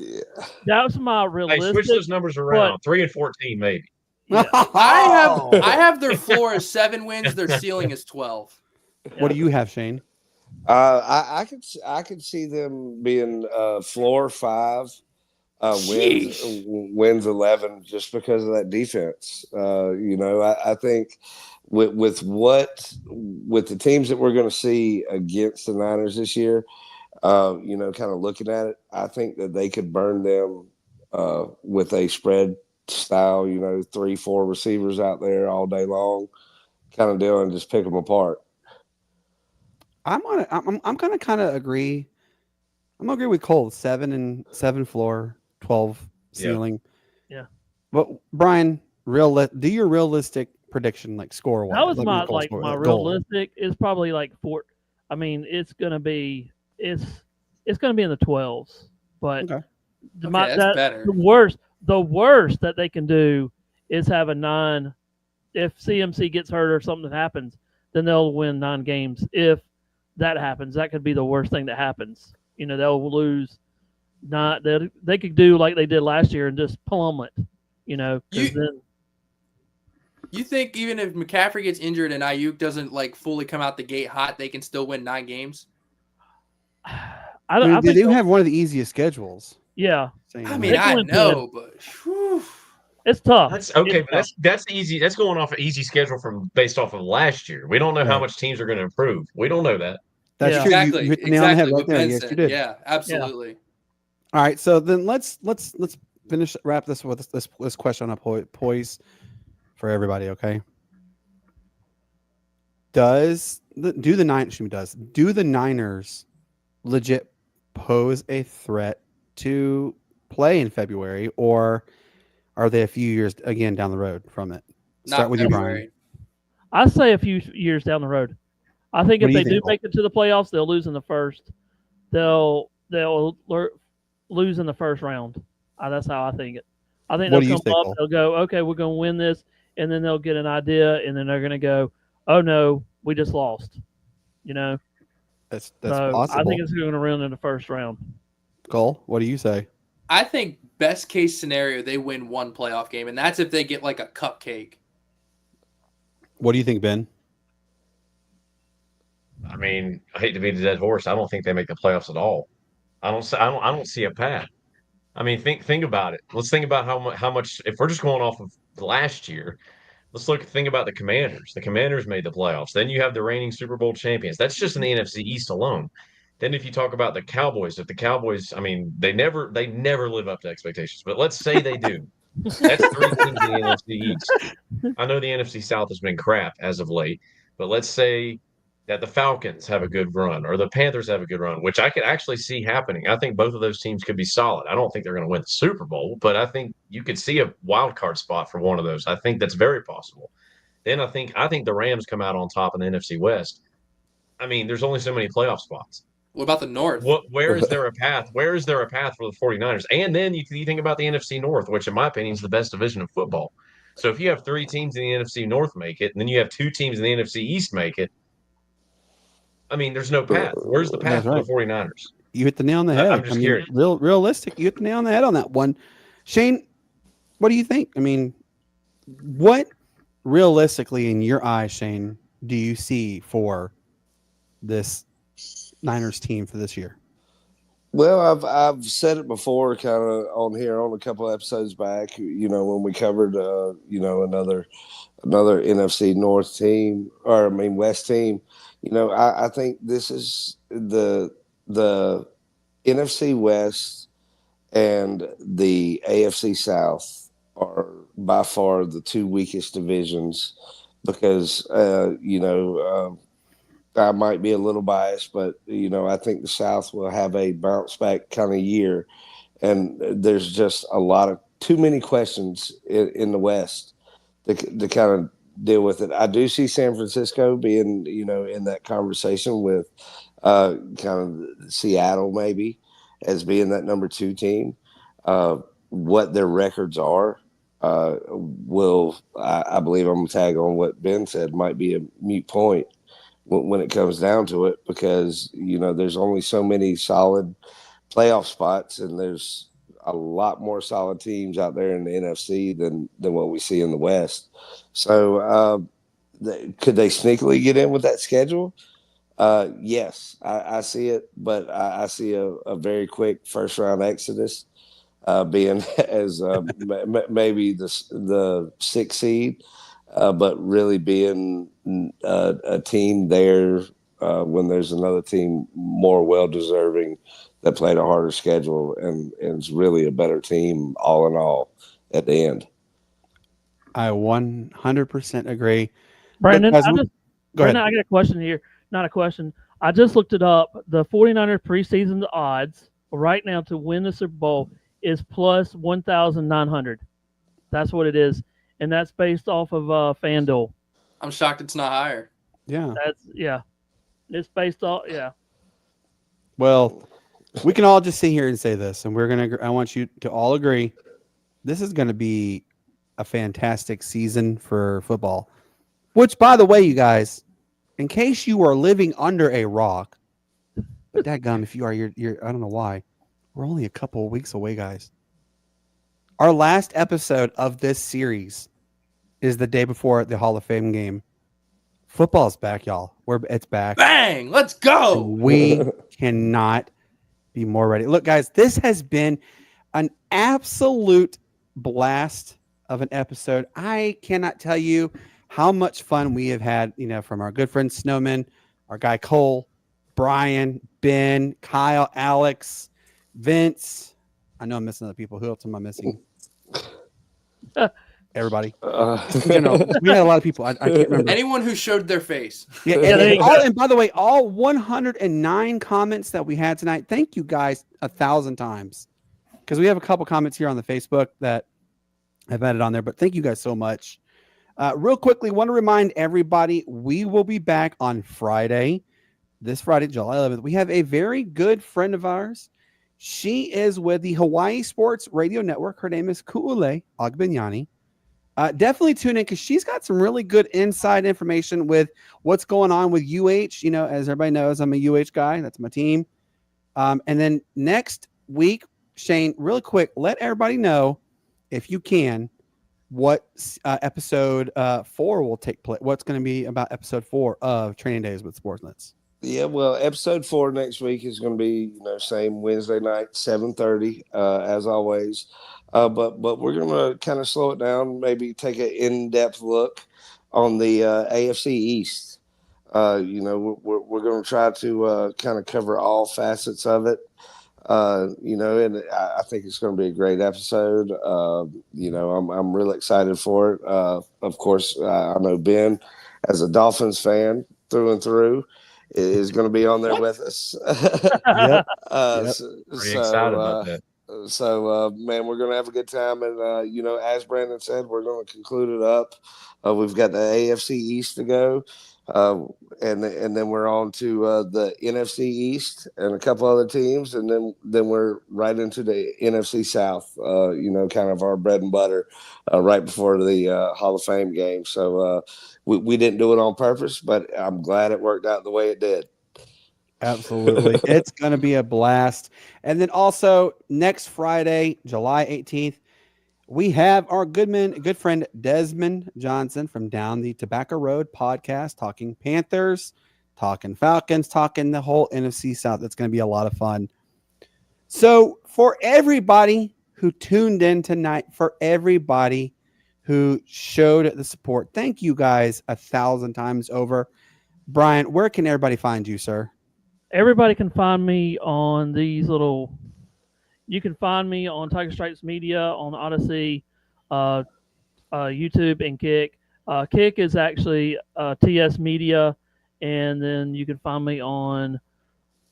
that's my realistic. Hey, switch those numbers around. 3 and 14, maybe. Yeah. I have their floor as 7 wins. Their ceiling is 12. What do you have, Shane? I could see them being floor 5. Wins 11 just because of that defense. I think with the teams that we're going to see against the Niners this year, kind of looking at it, I think that they could burn them with a spread style, 3-4 receivers out there all day long, kind of deal, and just pick them apart. I'm gonna kind of agree. I'm gonna agree with Cole. 7 floor, 12 ceiling. Yeah. But Brian, do your realistic prediction, like score wise. That was my realistic is probably like 4. I mean, it's gonna be in the 12s, but that's better. The worst that they can do is have a 9. If CMC gets hurt or something happens, then they'll win 9 games. If that happens, that could be the worst thing that happens. They'll lose. They could do like they did last year and just plummet. You think even if McCaffrey gets injured and Ayuk doesn't like fully come out the gate hot, they can still win 9 games? They do have one of the easiest schedules. Yeah, I mean, I know, but whew. It's tough. That's easy. That's going off an easy schedule based off of last year. We don't know how much teams are going to improve. We don't know that. That's true. Exactly. You hit the nail on the head right there. Yes, you did. Yeah, absolutely. Yeah. All right, so then let's wrap this with this question up, poise for everybody. Okay. Do the Niners legit pose a threat to play in February, or are they a few years again down the road from it? Start with you, Brian. I say a few years down the road. I think if they do make it to the playoffs, they'll lose in the first. They'll lose in the first round. That's how I think it. I think they'll come up. They'll go, okay, we're going to win this, and then they'll get an idea, and then they're going to go, oh no, we just lost. That's possible. I think it's going to run in the first round. Cole, what do you say? I think best case scenario, they win 1 playoff game, and that's if they get like a cupcake. What do you think, Ben? I mean, I hate to beat a dead horse. I don't think they make the playoffs at all. I don't see a path. I mean, think about it. Let's think about how much. If we're just going off of last year, think about the Commanders. The Commanders made the playoffs. Then you have the reigning Super Bowl champions. That's just in the NFC East alone. Then if you talk about the Cowboys, I mean, they never live up to expectations. But let's say they do. That's 3 teams in the NFC East. I know the NFC South has been crap as of late, but let's say that the Falcons have a good run or the Panthers have a good run, which I could actually see happening. I think both of those teams could be solid. I don't think they're going to win the Super Bowl, but I think you could see a wild card spot for one of those. I think that's very possible. Then I think the Rams come out on top in the NFC West. I mean, there's only so many playoff spots. What about the North? Where is there a path? Where is there a path for the 49ers? And then you think about the NFC North, which in my opinion is the best division of football. So if you have 3 teams in the NFC North make it, and then you have 2 teams in the NFC East make it, I mean, there's no path. Where's the path for the 49ers? You hit the nail on the head. I'm just curious. Realistic. You hit the nail on the head on that one. Shane, what do you think? I mean, what realistically in your eyes, Shane, do you see for this Niners team for this year? Well, I've said it before, kind of on here on a couple of episodes back. When we covered, another NFC North team, West team. I think this is the NFC West and the AFC South are by far the 2 weakest divisions because, I might be a little biased, but, I think the South will have a bounce back kind of year. And there's just too many questions in the West to kind of deal with it. I do see San Francisco being, in that conversation with kind of Seattle maybe as being that number 2 team. What their records are I believe I'm going to tag on what Ben said, might be a moot point when it comes down to it, because, there's only so many solid playoff spots and there's a lot more solid teams out there in the NFC than what we see in the West. So could they sneakily get in with that schedule? Yes, I see it, but I see a very quick first round exodus being as maybe the 6th seed, but really being a team there when there's another team more well-deserving that played a harder schedule and is really a better team all in all at the end. I 100% agree. Brandon, I got a question here. Not a question. I just looked it up. The 49ers preseason odds right now to win the Super Bowl is plus 1,900. That's what it is. and that's based off of FanDuel. I'm shocked it's not higher. Yeah. It's based off. Yeah. Well, we can all just sit here and say this, and I want you to all agree, this is gonna be a fantastic season for football. Which, by the way, you guys, in case you are living under a rock, but dadgum, if you are, you're I don't know why. We're only a couple of weeks away, guys. Our last episode of this series is the day before the Hall of Fame game. Football's back, y'all. It's back. Bang! Let's go. We cannot be more ready. Look, guys, this has been an absolute blast of an episode. I cannot tell you how much fun we have had, from our good friend Snowman, our guy Cole, Brian, Ben, Kyle, Alex, Vince. I know I'm missing other people. Who else am I missing? Everybody. We had a lot of people. I can't remember. Anyone who showed their face. Yeah, and by the way, all 109 comments that we had tonight, thank you guys 1,000 times. Because we have a couple comments here on the Facebook that I've added on there, but thank you guys so much. Real quickly, want to remind everybody, we will be back on Friday. This Friday, July 11th. We have a very good friend of ours. She is with the Hawaii Sports Radio Network. Her name is Ku'ule Agbenyani. Definitely tune in because she's got some really good inside information with what's going on with UH. As everybody knows, I'm a UH guy. That's my team. And then next week, Shane, really quick, let everybody know, if you can, what episode 4 will take place. What's going to be about episode 4 of Training Days with Sports Nutz. Yeah, well, episode 4 next week is going to be, same Wednesday night, 7:30, as always. But we're going to kind of slow it down, maybe take an in-depth look on the AFC East. We're going to try to kind of cover all facets of it. And I think it's going to be a great episode. I'm really excited for it. Of course, I know Ben, as a Dolphins fan through and through, is going to be on there with us. Yep. Pretty excited about that. So, man, we're going to have a good time. And, as Brandon said, we're going to conclude it up. We've got the AFC East to go. And then we're on to the NFC East and a couple other teams. And then we're right into the NFC South, kind of our bread and butter right before the Hall of Fame game. So we didn't do it on purpose, but I'm glad it worked out the way it did. Absolutely. It's going to be a blast. And then also next Friday, July 18th, we have our good friend Desmond Johnson from Down the Tobacco Road podcast, talking Panthers, talking Falcons, talking the whole NFC South. It's going to be a lot of fun. So for everybody who tuned in tonight, for everybody who showed the support, thank you guys 1,000 times over. Brian, where can everybody find you, sir? Everybody can find me on these little. You can find me on Tiger Stripes Media, on Odyssey, YouTube, and Kick. Kick is actually TS Media, and then you can find me on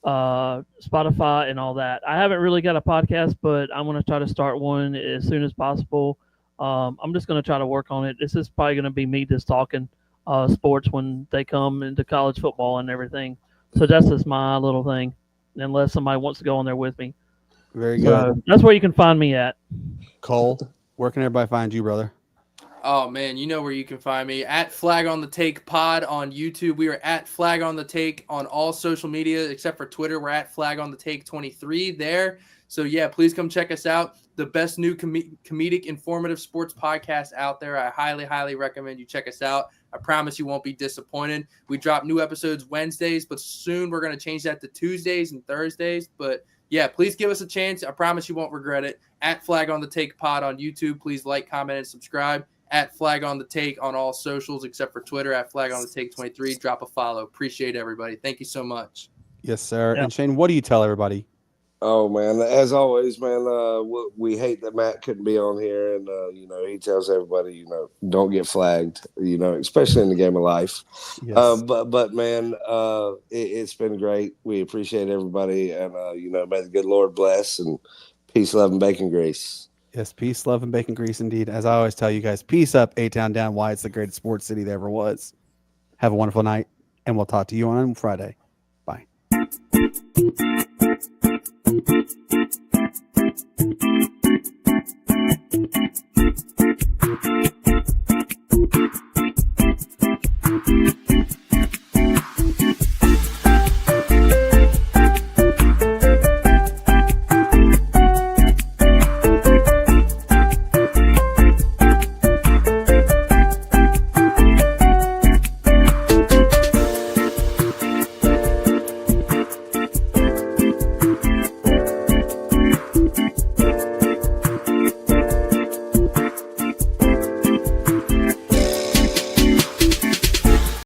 Spotify and all that. I haven't really got a podcast, but I'm going to try to start one as soon as possible. I'm just going to try to work on it. This is probably going to be me just talking sports when they come into college football and everything. So that's just my little thing, unless somebody wants to go on there with me. Very good. So that's where you can find me at. Cole, where can everybody find you, brother? Oh, man, you know where you can find me. At Flag on the Take Pod on YouTube. We are at Flag on the Take on all social media except for Twitter. We're at Flag on the Take 23 there. So, yeah, please come check us out. The best new comedic, informative sports podcast out there. I highly, highly recommend you check us out. I promise you won't be disappointed. We drop new episodes Wednesdays, but soon we're going to change that to Tuesdays and Thursdays. But, yeah, please give us a chance. I promise you won't regret it. At Flag on the Take Pod on YouTube. Please like, comment, and subscribe. At Flag on the Take on all socials except for Twitter. At Flag on the Take 23. Drop a follow. Appreciate everybody. Thank you so much. Yes, sir. Yeah. And Shane, what do you tell everybody? Oh, man, as always, man, we hate that Matt couldn't be on here. And, he tells everybody, don't get flagged, especially in the game of life. Yes. But man, it's been great. We appreciate everybody. And, may the good Lord bless, and peace, love, and bacon grease. Yes, peace, love, and bacon grease indeed. As I always tell you guys, peace up, A-Town down. Why it's the greatest sports city there ever was. Have a wonderful night, and we'll talk to you on Friday. Bye.